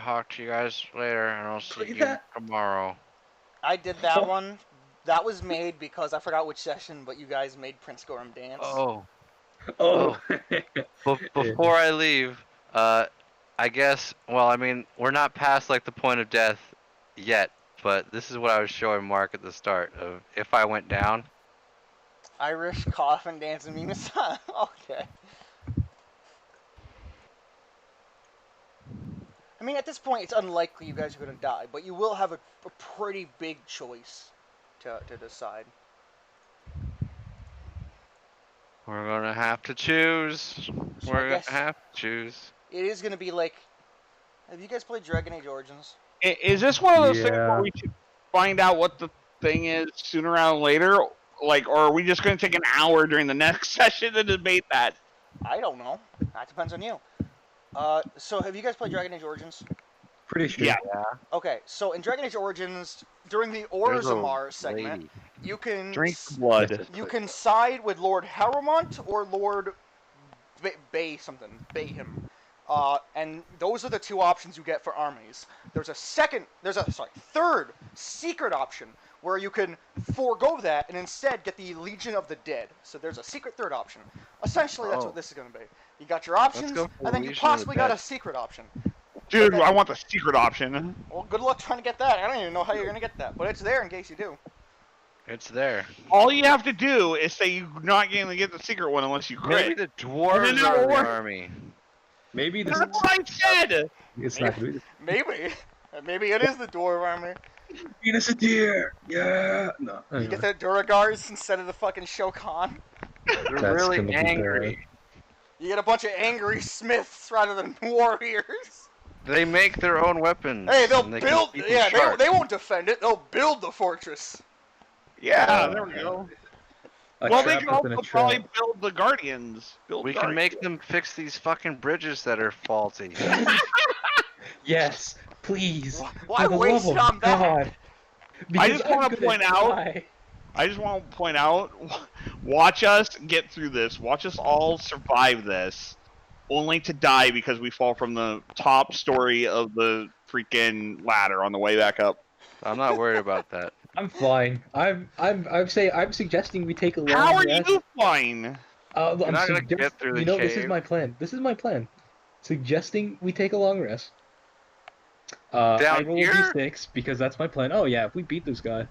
Speaker 5: Talk to you guys later, and I'll see you tomorrow.
Speaker 2: I did that one. That was made because I forgot which session, but you guys made Prince Gorham dance.
Speaker 5: Oh.
Speaker 3: Oh.
Speaker 5: Before I leave, I guess, well, I mean, we're not past, like, the point of death yet, but this is what I was showing Mark at the start of if I went down.
Speaker 2: Irish coffin dancing meme. Okay. I mean, at this point, it's unlikely you guys are going to die, but you will have a pretty big choice to decide.
Speaker 5: We're gonna have to choose.
Speaker 2: So
Speaker 5: We're gonna have to choose.
Speaker 2: It is going to be like... Have you guys played Dragon Age Origins?
Speaker 4: Is this one of those things where we should find out what the thing is sooner rather than later? Like, or are we just going to take an hour during the next session to debate that?
Speaker 2: I don't know. That depends on you. So have you guys played Dragon Age Origins?
Speaker 3: Pretty sure.
Speaker 4: Yeah.
Speaker 2: Okay, so in Dragon Age Origins, during the Orzammar segment, you can
Speaker 4: drink blood.
Speaker 2: You can side with Lord Harrowmont or Lord Bay him. And those are the 2 options you get for armies. There's a third secret option where you can forego that and instead get the Legion of the Dead. So there's a secret third option. Essentially, that's what this is going to be. You got your options, and then you possibly got a secret option.
Speaker 4: Dude, I want the secret option.
Speaker 2: Well, good luck trying to get that. I don't even know how you're going to get that, but it's there in case you do.
Speaker 5: It's there.
Speaker 4: All you have to do is say you're not going to get the secret one unless you crit.
Speaker 5: Maybe the dwarves are in the army.
Speaker 3: Maybe this
Speaker 4: That's what I said!
Speaker 3: It's not good.
Speaker 2: Maybe. Maybe it is the Dwarf army.
Speaker 3: Venus a deer! Yeah! No.
Speaker 2: You get the Duragars instead of the fucking Shokan.
Speaker 5: They're really angry.
Speaker 2: You get a bunch of angry smiths rather than warriors.
Speaker 5: They make their own weapons.
Speaker 2: Hey, they'll build... Yeah, they won't defend it. They'll build the fortress.
Speaker 4: Yeah, there we go. Well, they can also probably build the Guardians.
Speaker 5: We can make them fix these fucking bridges that are faulty.
Speaker 3: Yes, please.
Speaker 2: Why waste it on that?
Speaker 4: I just want to point out, watch us get through this. Watch us all survive this, only to die because we fall from the top story of the freaking ladder on the way back up.
Speaker 5: I'm not worried about that.
Speaker 3: I'm fine. I'm suggesting we take a long
Speaker 4: How are
Speaker 3: rest.
Speaker 4: you fine?
Speaker 5: I'm not gonna get through the cave.
Speaker 3: This is my plan. Suggesting we take a long rest. I roll a d6 because that's my plan. Oh yeah, if we beat this guy,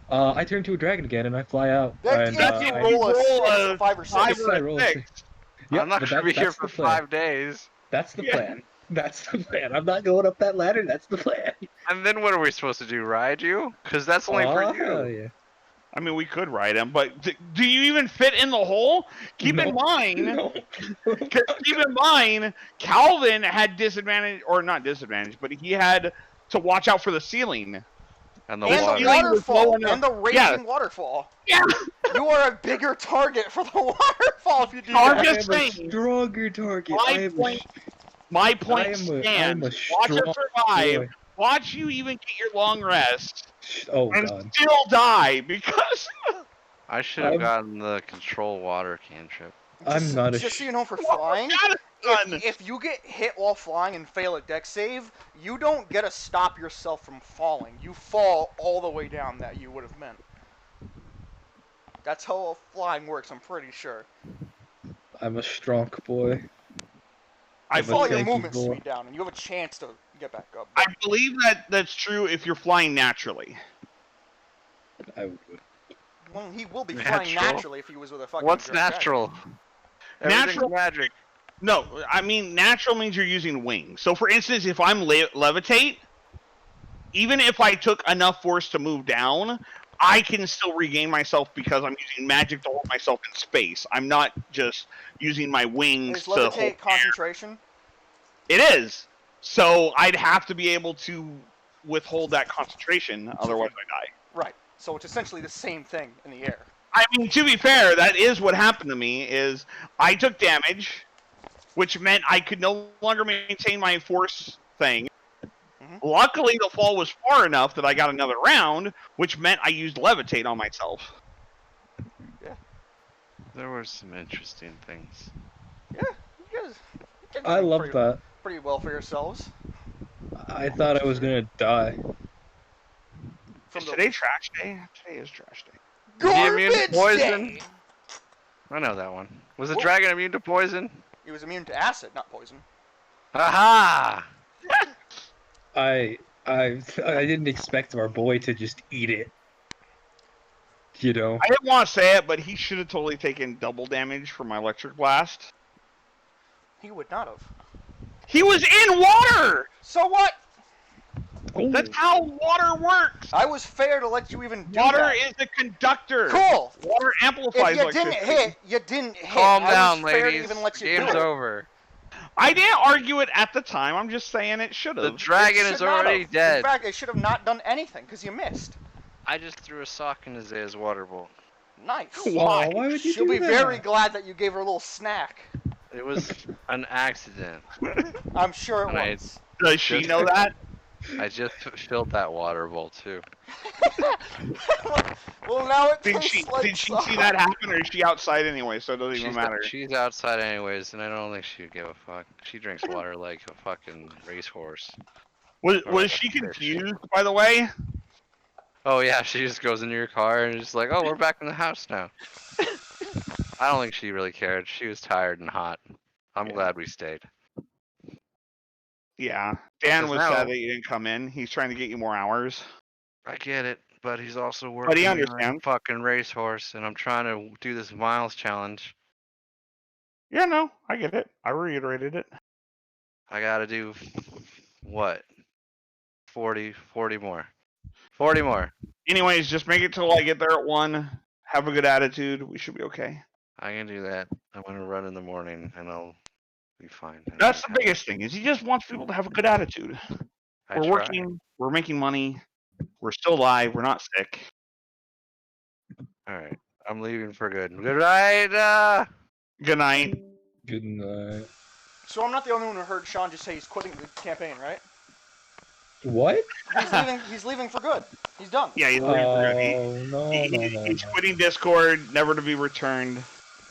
Speaker 3: I turn to a dragon again and I fly out.
Speaker 2: That's if you roll a 5 or 6.
Speaker 3: I roll a 6. Yep,
Speaker 5: I'm not gonna be here for 5 days.
Speaker 3: That's the plan. That's the plan. I'm not going up that ladder. That's the plan.
Speaker 5: And then what are we supposed to do? Ride you? Because that's only for you.
Speaker 3: Yeah.
Speaker 4: I mean, we could ride him, but do you even fit in the hole? Keep in mind, Calvin had disadvantage, or not disadvantage, but he had to watch out for the ceiling.
Speaker 5: And the
Speaker 2: and
Speaker 5: water.
Speaker 2: the waterfall,
Speaker 4: enough.
Speaker 2: and the raging waterfall.
Speaker 4: Yeah.
Speaker 2: You are a bigger target for the waterfall if you do
Speaker 4: I'm
Speaker 2: that.
Speaker 3: I
Speaker 4: just
Speaker 3: am a
Speaker 4: saying.
Speaker 3: stronger target.
Speaker 4: My point stands. Watch us survive.
Speaker 3: boy.
Speaker 4: Watch you even get your long rest
Speaker 3: Oh
Speaker 4: and
Speaker 3: god.
Speaker 4: still die because
Speaker 5: I should have gotten the control water cantrip.
Speaker 3: I'm not a
Speaker 2: Just so you know, for flying,
Speaker 4: done.
Speaker 2: if you get hit while flying and fail a deck save, you don't get to stop yourself from falling. You fall all the way down that you would have meant. That's how flying works, I'm pretty sure.
Speaker 3: I'm a strong boy.
Speaker 4: I
Speaker 2: You fall your
Speaker 3: tanky
Speaker 2: movement
Speaker 3: boy.
Speaker 2: speed down, and you have a chance to get back up.
Speaker 4: I believe that that's true if you're flying naturally.
Speaker 3: I would.
Speaker 2: Well, he will be flying
Speaker 5: Natural?
Speaker 2: naturally if he was with a fucking
Speaker 5: What's
Speaker 2: dragon.
Speaker 5: natural?
Speaker 4: Natural-
Speaker 5: Everything's magic.
Speaker 4: No, I mean natural means you're using wings. So for instance, if I'm levitate, even if I took enough force to move down, I can still regain myself because I'm using magic to hold myself in space. I'm not just using my wings
Speaker 2: Is
Speaker 4: to hold
Speaker 2: levitate concentration?
Speaker 4: It is. So I'd have to be able to withhold that concentration, otherwise I die.
Speaker 2: Right. So it's essentially the same thing in the air.
Speaker 4: I mean, to be fair, that is what happened to me, is I took damage, which meant I could no longer maintain my force thing.
Speaker 2: Mm-hmm.
Speaker 4: Luckily, the fall was far enough that I got another round, which meant I used levitate on myself.
Speaker 2: Yeah.
Speaker 5: There were some interesting things.
Speaker 2: Yeah. You guys did
Speaker 3: I love
Speaker 2: pretty,
Speaker 3: that.
Speaker 2: pretty well for yourselves.
Speaker 3: I thought I was gonna die.
Speaker 4: Is today trash day? Today is trash day.
Speaker 5: Is he immune to
Speaker 2: Garbage
Speaker 5: poison?
Speaker 2: day!
Speaker 5: I know that one. Was the
Speaker 2: Whoa.
Speaker 5: dragon immune to poison?
Speaker 2: He was immune to acid, not poison.
Speaker 5: Aha!
Speaker 3: I didn't expect our boy to just eat it. You know.
Speaker 4: I didn't want to say it, but he should have totally taken double damage from my electric blast.
Speaker 2: He would not have.
Speaker 4: He was in water!
Speaker 2: So what?
Speaker 4: That's how water works!
Speaker 2: I was fair to let you even do
Speaker 4: Water
Speaker 2: that.
Speaker 4: is a conductor.
Speaker 2: Cool.
Speaker 4: Water amplifies
Speaker 2: If you
Speaker 4: electricity.
Speaker 2: didn't hit, you didn't hit.
Speaker 5: Calm
Speaker 2: I
Speaker 5: down,
Speaker 2: was fair
Speaker 5: ladies.
Speaker 2: to even let you
Speaker 5: Game's
Speaker 2: do it.
Speaker 5: over.
Speaker 4: I didn't argue it at the time. I'm just saying it should
Speaker 5: The
Speaker 4: have.
Speaker 5: dragon
Speaker 2: It
Speaker 5: is
Speaker 2: should not
Speaker 5: already
Speaker 2: have.
Speaker 5: dead.
Speaker 2: In fact, it should have not done anything because you missed.
Speaker 5: I just threw a sock in Isaiah's water bowl.
Speaker 2: Nice.
Speaker 4: Why?
Speaker 3: Why would you
Speaker 2: She'll
Speaker 3: do
Speaker 2: be
Speaker 3: that?
Speaker 2: very glad that you gave her a little snack.
Speaker 5: It was an accident.
Speaker 2: I'm sure it
Speaker 5: And I-
Speaker 2: was.
Speaker 4: Does she know that?
Speaker 5: I just filled that water bowl too.
Speaker 2: Well, now it
Speaker 4: Did
Speaker 2: tastes
Speaker 4: she
Speaker 2: like
Speaker 4: did she
Speaker 2: sauce.
Speaker 4: see that happen, or is she outside anyway? So it doesn't even matter.
Speaker 5: She's outside anyways, and I don't think she'd give a fuck. She drinks water like a fucking racehorse.
Speaker 4: Was
Speaker 5: Alright,
Speaker 4: she
Speaker 5: fish.
Speaker 4: confused, by the way?
Speaker 5: Oh yeah, she just goes into your car and just like, oh, we're back in the house now. I don't think she really cared. She was tired and hot. I'm glad we stayed.
Speaker 4: Yeah. Dan
Speaker 5: Because
Speaker 4: was
Speaker 5: now-
Speaker 4: sad that you didn't come in. He's trying to get you more hours.
Speaker 5: I get it, but he's also working
Speaker 4: But he
Speaker 5: like a
Speaker 4: understands.
Speaker 5: fucking racehorse, and I'm trying to do this miles challenge.
Speaker 4: Yeah, no, I get it. I reiterated it.
Speaker 5: I gotta do, what? 40 more. 40 more.
Speaker 4: Anyways, just make it till I get there at 1. Have a good attitude. We should be okay.
Speaker 5: I can do that. I'm gonna run in the morning, and I'll be fine.
Speaker 4: That's the biggest thing, is he just wants people to have a good attitude.
Speaker 5: I
Speaker 4: We're
Speaker 5: try.
Speaker 4: working. We're making money. We're still alive. We're not sick.
Speaker 5: Alright, I'm leaving for good. Good night!
Speaker 4: Good night.
Speaker 3: Good night.
Speaker 2: So I'm not the only one who heard Sean just say he's quitting the campaign, right?
Speaker 3: What?
Speaker 2: He's leaving for good. He's done.
Speaker 4: Yeah, he's leaving for good.
Speaker 3: Oh no,
Speaker 4: He's quitting Discord, never to be returned.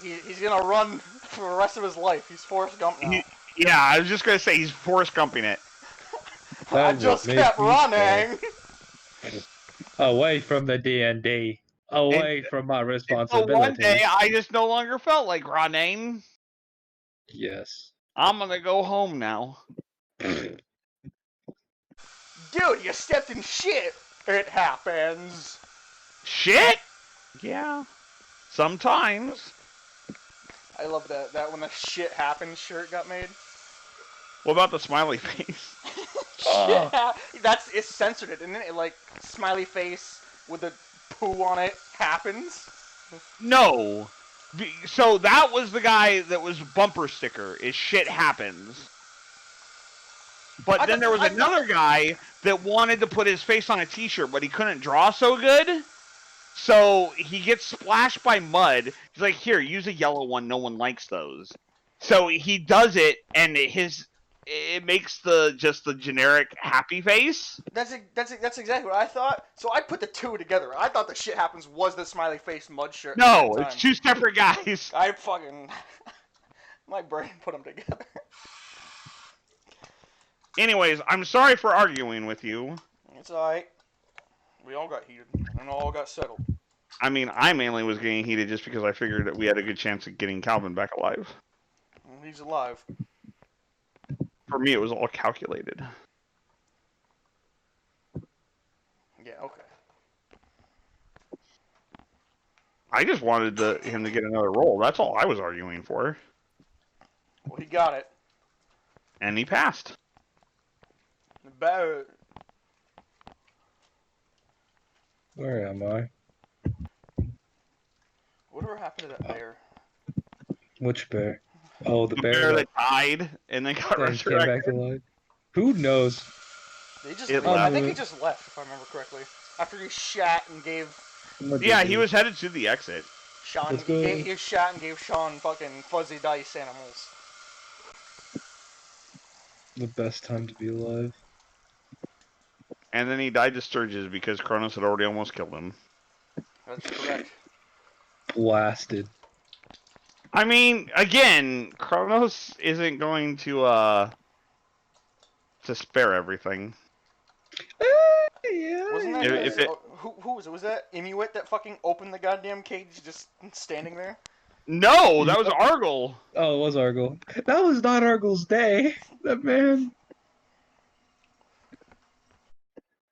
Speaker 2: He's gonna run for the rest of his life. He's Forrest Gump now.
Speaker 4: Yeah, I was just gonna say he's Forrest Gumping it.
Speaker 2: I
Speaker 3: That
Speaker 2: just
Speaker 3: would
Speaker 2: kept
Speaker 3: make me
Speaker 2: running.
Speaker 3: Away from the D&D. Away from my
Speaker 4: So
Speaker 3: responsibility.
Speaker 4: one day, I just no longer felt like running.
Speaker 3: Yes.
Speaker 4: I'm gonna go home now.
Speaker 2: Dude, you stepped in shit. It happens.
Speaker 4: Shit. Yeah. Sometimes.
Speaker 2: I love that when the shit happens shirt got made.
Speaker 4: What about the smiley face?
Speaker 3: Oh.
Speaker 2: It's censored it, isn't it? Like smiley face with a poo on it happens.
Speaker 4: No. So that was the guy that was bumper sticker. Is shit happens. But then there was another guy that wanted to put his face on a t-shirt, but he couldn't draw so good. So he gets splashed by mud. He's like, here, use a yellow one. No one likes those. So he does it, and it makes the generic happy face.
Speaker 2: That's exactly what I thought. So I put the two together. I thought the shit happens was the smiley face mud shirt.
Speaker 4: No, it's two separate guys.
Speaker 2: I fucking my brain put them together.
Speaker 4: Anyways, I'm sorry for arguing with you.
Speaker 2: It's alright. We all got heated and all got settled.
Speaker 4: I mean, I mainly was getting heated just because I figured that we had a good chance of getting Calvin back alive.
Speaker 2: Well, he's alive.
Speaker 4: For me, it was all calculated.
Speaker 2: Yeah, okay.
Speaker 4: I just wanted him to get another role. That's all I was arguing for.
Speaker 2: Well, he got it.
Speaker 4: And he passed.
Speaker 2: Bear.
Speaker 3: Where am I?
Speaker 2: Whatever happened to that bear?
Speaker 3: Which bear? Oh, the
Speaker 4: The
Speaker 3: bear
Speaker 4: bear
Speaker 3: that
Speaker 4: that died and then got
Speaker 3: came
Speaker 4: resurrected.
Speaker 3: back to life. Who knows?
Speaker 2: They just.
Speaker 4: It
Speaker 2: I think he
Speaker 3: left.
Speaker 2: just left, if I remember correctly. After he shat and gave
Speaker 4: Yeah, he was headed to the exit.
Speaker 2: Sean.
Speaker 3: Let's go.
Speaker 2: He shot and gave Sean fucking fuzzy dice animals.
Speaker 3: The best time to be alive.
Speaker 4: And then he died to Sturges because Kronos had already almost killed him.
Speaker 2: That's correct.
Speaker 3: Blasted.
Speaker 4: I mean, again, Kronos isn't going to spare everything.
Speaker 3: Yeah.
Speaker 2: Wasn't that
Speaker 4: If it-
Speaker 2: who was it? Was that Inuit that fucking opened the goddamn cage just standing there?
Speaker 4: No, that was Argyle.
Speaker 3: Oh, it was Argyle. That was not Argyle's day. That man.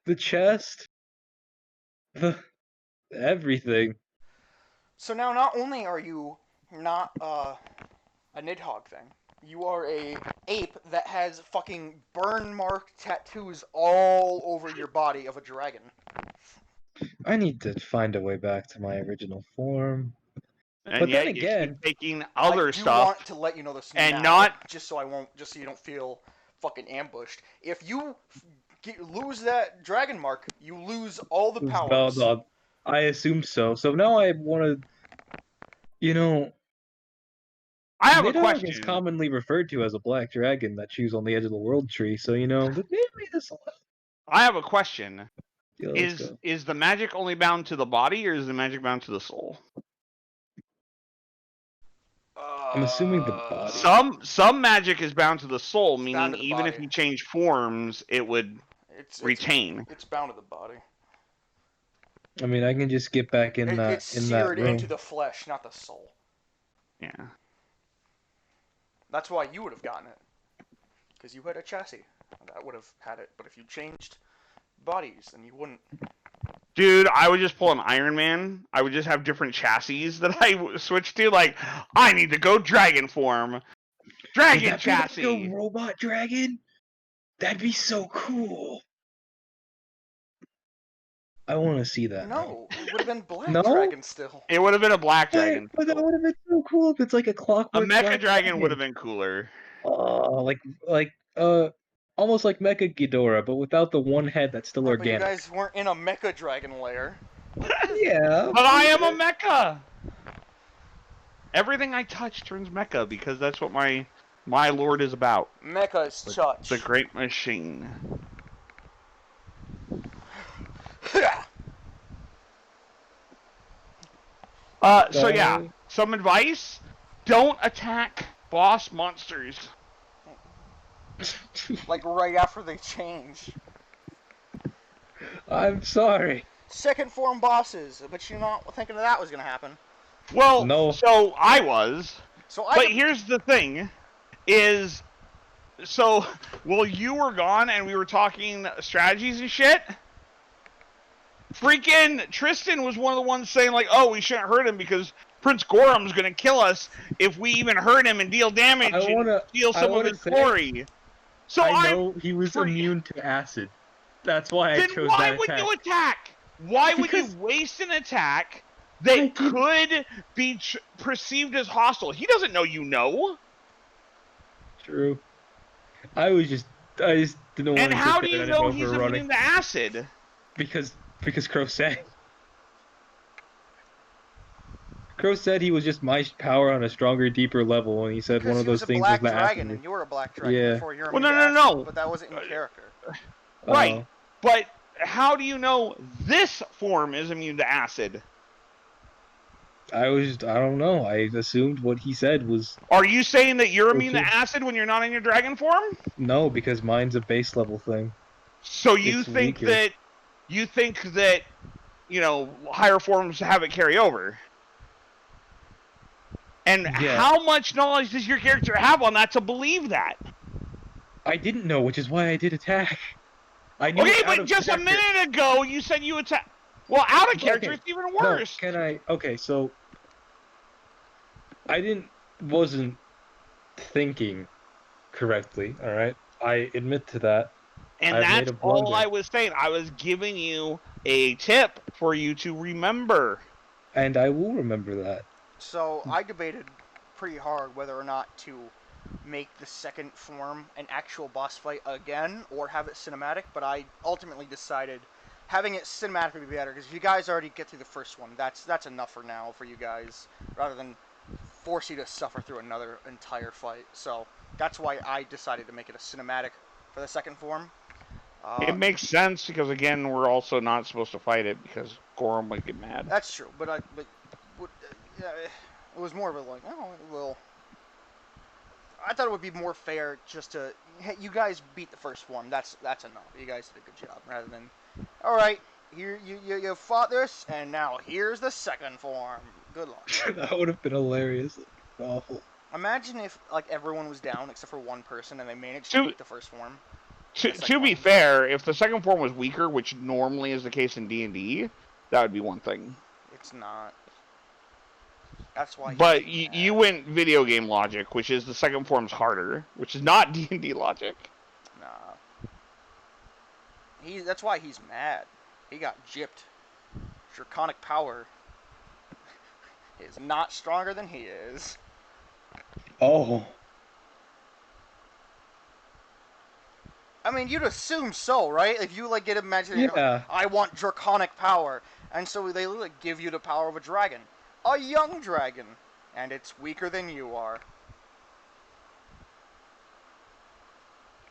Speaker 3: The chest. The everything.
Speaker 2: So now, not only are you not a Nidhogg thing, you are a ape that has fucking burn mark tattoos all over your body of a dragon.
Speaker 3: I need to find a way back to my original form.
Speaker 4: And
Speaker 3: But
Speaker 4: yet
Speaker 3: then
Speaker 4: you
Speaker 3: again,
Speaker 4: keep taking
Speaker 2: I
Speaker 4: other
Speaker 2: do
Speaker 4: stuff.
Speaker 2: want to let you know this
Speaker 4: and
Speaker 2: now,
Speaker 4: not-
Speaker 2: just so you don't feel fucking ambushed. If you lose that dragon mark, you lose all the powers.
Speaker 3: I assume so. So now I want to,
Speaker 4: I have a
Speaker 3: Nidhogg is
Speaker 4: question.
Speaker 3: commonly referred to as a black dragon that chews on the edge of the world tree. So maybe this will.
Speaker 4: I have a question.
Speaker 3: Yeah, let's go.
Speaker 4: Is the magic only bound to the body, or is the magic bound to the soul?
Speaker 3: I'm assuming the body.
Speaker 4: Some magic is bound to the soul,
Speaker 2: It's
Speaker 4: meaning
Speaker 2: bound to the
Speaker 4: even if
Speaker 2: body.
Speaker 4: you change forms, it would
Speaker 2: It's
Speaker 4: retain.
Speaker 2: It's bound to the body.
Speaker 3: I mean, I can just get back in
Speaker 2: It's
Speaker 3: that
Speaker 2: seared
Speaker 3: room.
Speaker 2: into the flesh, not the soul.
Speaker 4: Yeah.
Speaker 2: That's why you would have gotten it, because you had a chassis. That would have had it. But if you changed bodies, then you wouldn't.
Speaker 4: Dude, I would just pull an Iron Man. I would just have different chassis that I switch to. Like, I need to go dragon form.
Speaker 3: Would
Speaker 4: Dragon
Speaker 3: that be
Speaker 4: chassis.
Speaker 3: like a robot dragon? That'd be so cool. I want to see that.
Speaker 2: No, it would have been black
Speaker 3: No?
Speaker 2: dragon still.
Speaker 4: It would have been a black dragon.
Speaker 3: But that would have been so cool if it's like a clockwork.
Speaker 4: A mecha
Speaker 3: black
Speaker 4: dragon would have been cooler.
Speaker 3: Oh, almost like Mecha Ghidorah, but without the one head that's still
Speaker 2: But you
Speaker 3: organic.
Speaker 2: guys weren't in a mecha dragon lair.
Speaker 3: Yeah.
Speaker 4: But I am a mecha. Everything I touch turns mecha because that's what my lord is about.
Speaker 2: Mecha is touch.
Speaker 4: The great machine. So yeah, some advice: don't attack boss monsters.
Speaker 2: Like right after they change.
Speaker 3: I'm sorry.
Speaker 2: Second form bosses, but you're not thinking that was gonna happen.
Speaker 4: Well,
Speaker 3: No.
Speaker 4: so I was.
Speaker 2: So
Speaker 4: But here's the thing, is, so, while you were gone and we were talking strategies and shit, freaking Tristan was one of the ones saying, like, oh, we shouldn't hurt him because Prince Gorham's gonna kill us if we even hurt him and deal damage and steal some of his glory. So
Speaker 3: I know he was immune to acid. That's why I chose that attack.
Speaker 4: Then why would you attack? Why would you waste an attack that could be perceived as hostile? He doesn't know you know.
Speaker 3: True. I was I just didn't want
Speaker 4: And
Speaker 3: to
Speaker 4: how
Speaker 3: sit
Speaker 4: do
Speaker 3: there
Speaker 4: you
Speaker 3: and I didn't
Speaker 4: know
Speaker 3: know if we
Speaker 4: he's
Speaker 3: were running.
Speaker 4: immune to acid?
Speaker 3: Because Crow said. Crow said he was just my power on a stronger, deeper level, and he said one
Speaker 2: Because
Speaker 3: of
Speaker 2: he was
Speaker 3: those
Speaker 2: a
Speaker 3: things was
Speaker 2: black
Speaker 3: the
Speaker 2: dragon,
Speaker 3: acid.
Speaker 2: and you were a black dragon,
Speaker 3: Yeah.
Speaker 2: therefore you're
Speaker 4: Well,
Speaker 2: immune to
Speaker 4: no,
Speaker 2: acid.
Speaker 4: no.
Speaker 2: But that wasn't in character.
Speaker 4: Right. But how do you know this form is immune to acid?
Speaker 3: I don't know. I assumed what he said was.
Speaker 4: Are you saying that you're immune
Speaker 3: Okay.
Speaker 4: to acid when you're not in your dragon form?
Speaker 3: No, because mine's a base level thing.
Speaker 4: So you
Speaker 3: It's
Speaker 4: think
Speaker 3: weaker.
Speaker 4: that higher forms have it carry over? And
Speaker 3: Yeah.
Speaker 4: how much knowledge does your character have on that to believe that?
Speaker 3: I didn't know, which is why I did attack. I knew
Speaker 4: Okay,
Speaker 3: out
Speaker 4: but
Speaker 3: of
Speaker 4: just
Speaker 3: character.
Speaker 4: a minute ago you said you attack. Well, out of character,
Speaker 3: Okay.
Speaker 4: it's even
Speaker 3: No,
Speaker 4: worse.
Speaker 3: can I? Okay, so I wasn't thinking correctly. All right, I admit to that.
Speaker 4: And
Speaker 3: I've made
Speaker 4: that's
Speaker 3: a
Speaker 4: all
Speaker 3: blunder,
Speaker 4: I was saying. I was giving you a tip for you to remember.
Speaker 3: and I will remember that.
Speaker 2: So I debated pretty hard whether or not to make the second form an actual boss fight again or have it cinematic, but I ultimately decided having it cinematic would be better, because if you guys already get through the first one, that's enough for now for you guys, rather than force you to suffer through another entire fight. So that's why I decided to make it a cinematic for the second form.
Speaker 4: It makes sense because, again, we're also not supposed to fight it because Gorham might get mad.
Speaker 2: That's true, but it was more of a like, oh, well, I thought it would be more fair just to, hey, you guys beat the first one. That's enough. You guys did a good job, rather than, all right, here you fought this, and now here's the second form. Good luck.
Speaker 3: That would have been hilarious. Awful.
Speaker 2: Imagine if like everyone was down except for one person, and they managed to beat the first form.
Speaker 4: To be fair, if the second form was weaker, which normally is the case in D&D, that would be one thing.
Speaker 2: It's not. That's why.
Speaker 4: But you went video game logic, which is the second form's harder, which is not D&D logic.
Speaker 2: Nah. That's why he's mad. He got gypped. Draconic power is not stronger than he is.
Speaker 3: Oh.
Speaker 2: I mean, you'd assume so, right? If you like get imaginary,
Speaker 3: Yeah.
Speaker 2: I want draconic power, and so they like give you the power of a dragon, a young dragon, and it's weaker than you are.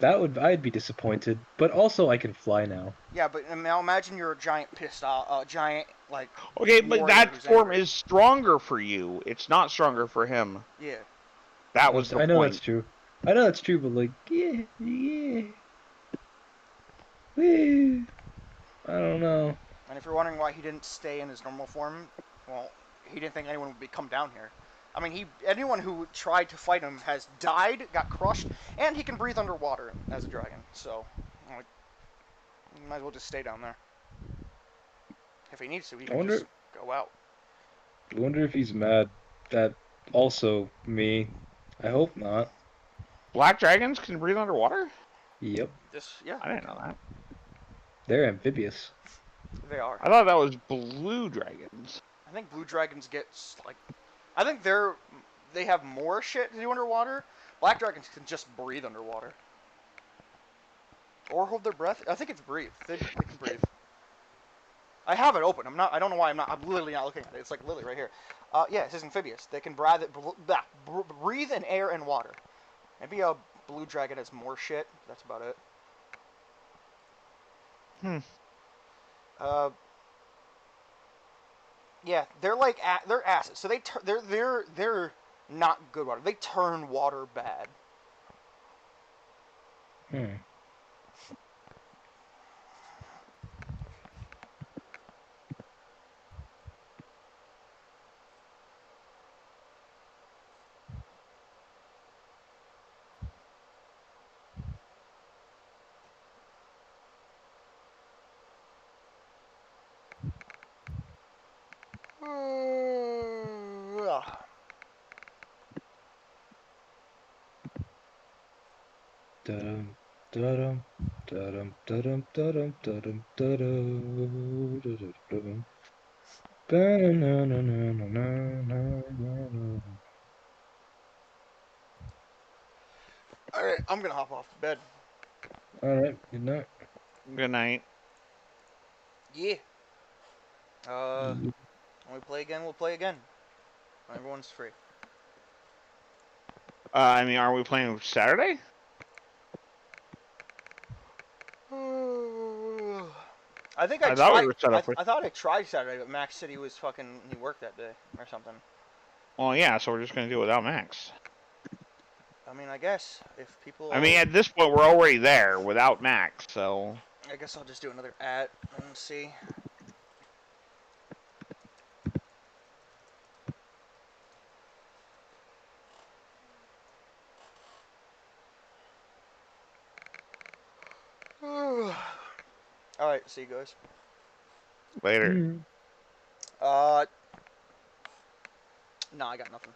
Speaker 3: I'd be disappointed, but also I can fly now.
Speaker 2: Yeah, but now imagine you're a giant pissed off, giant like.
Speaker 4: Okay, but that form is stronger for you. It's not stronger for him.
Speaker 2: Yeah.
Speaker 4: That was the point.
Speaker 3: I know that's true. I know that's true, but like, yeah. Woo. I don't know.
Speaker 2: And if you're wondering why he didn't stay in his normal form, well, he didn't think anyone would come down here. I mean, anyone who tried to fight him has died, got crushed, and he can breathe underwater as a dragon. So, like, you might as well just stay down there. If he needs to, he can just go out.
Speaker 3: I wonder if he's mad at also me. I hope not.
Speaker 4: Black dragons can breathe underwater?
Speaker 3: Yep.
Speaker 2: Yeah.
Speaker 4: I didn't know that.
Speaker 3: They're amphibious.
Speaker 2: They are.
Speaker 4: I thought that was blue dragons.
Speaker 2: I think blue dragons get like, I think they have more shit to do underwater. Black dragons can just breathe underwater. Or hold their breath. I think it's breathe. They can breathe. I have it open. I don't know why I'm literally not looking at it. It's like literally right here. Yeah, it says amphibious. They can breathe in air and water. Maybe a blue dragon has more shit. That's about it. Yeah, they're like they're acids. So they're not good water. They turn water bad.
Speaker 3: Da-dum, da-dum, da-dum, da-dum, da-dum, da-dum, da-dum, da-dum.
Speaker 2: Alright, I'm gonna hop off the bed.
Speaker 3: Alright, good night.
Speaker 4: Good night.
Speaker 2: Yeah. When we play again, we'll play again. When everyone's free.
Speaker 4: I mean, are we playing Saturday?
Speaker 2: I think I
Speaker 4: thought we
Speaker 2: tried.
Speaker 4: were set up for.
Speaker 2: I thought I tried Saturday, but Max said he worked that day or something.
Speaker 4: Well, yeah, so we're just gonna do it without Max.
Speaker 2: I mean, I guess if people.
Speaker 4: I mean, at this point, we're already there without Max, so.
Speaker 2: I guess I'll just do another @ and see. All right, see you guys.
Speaker 4: Later.
Speaker 2: No, I got nothing.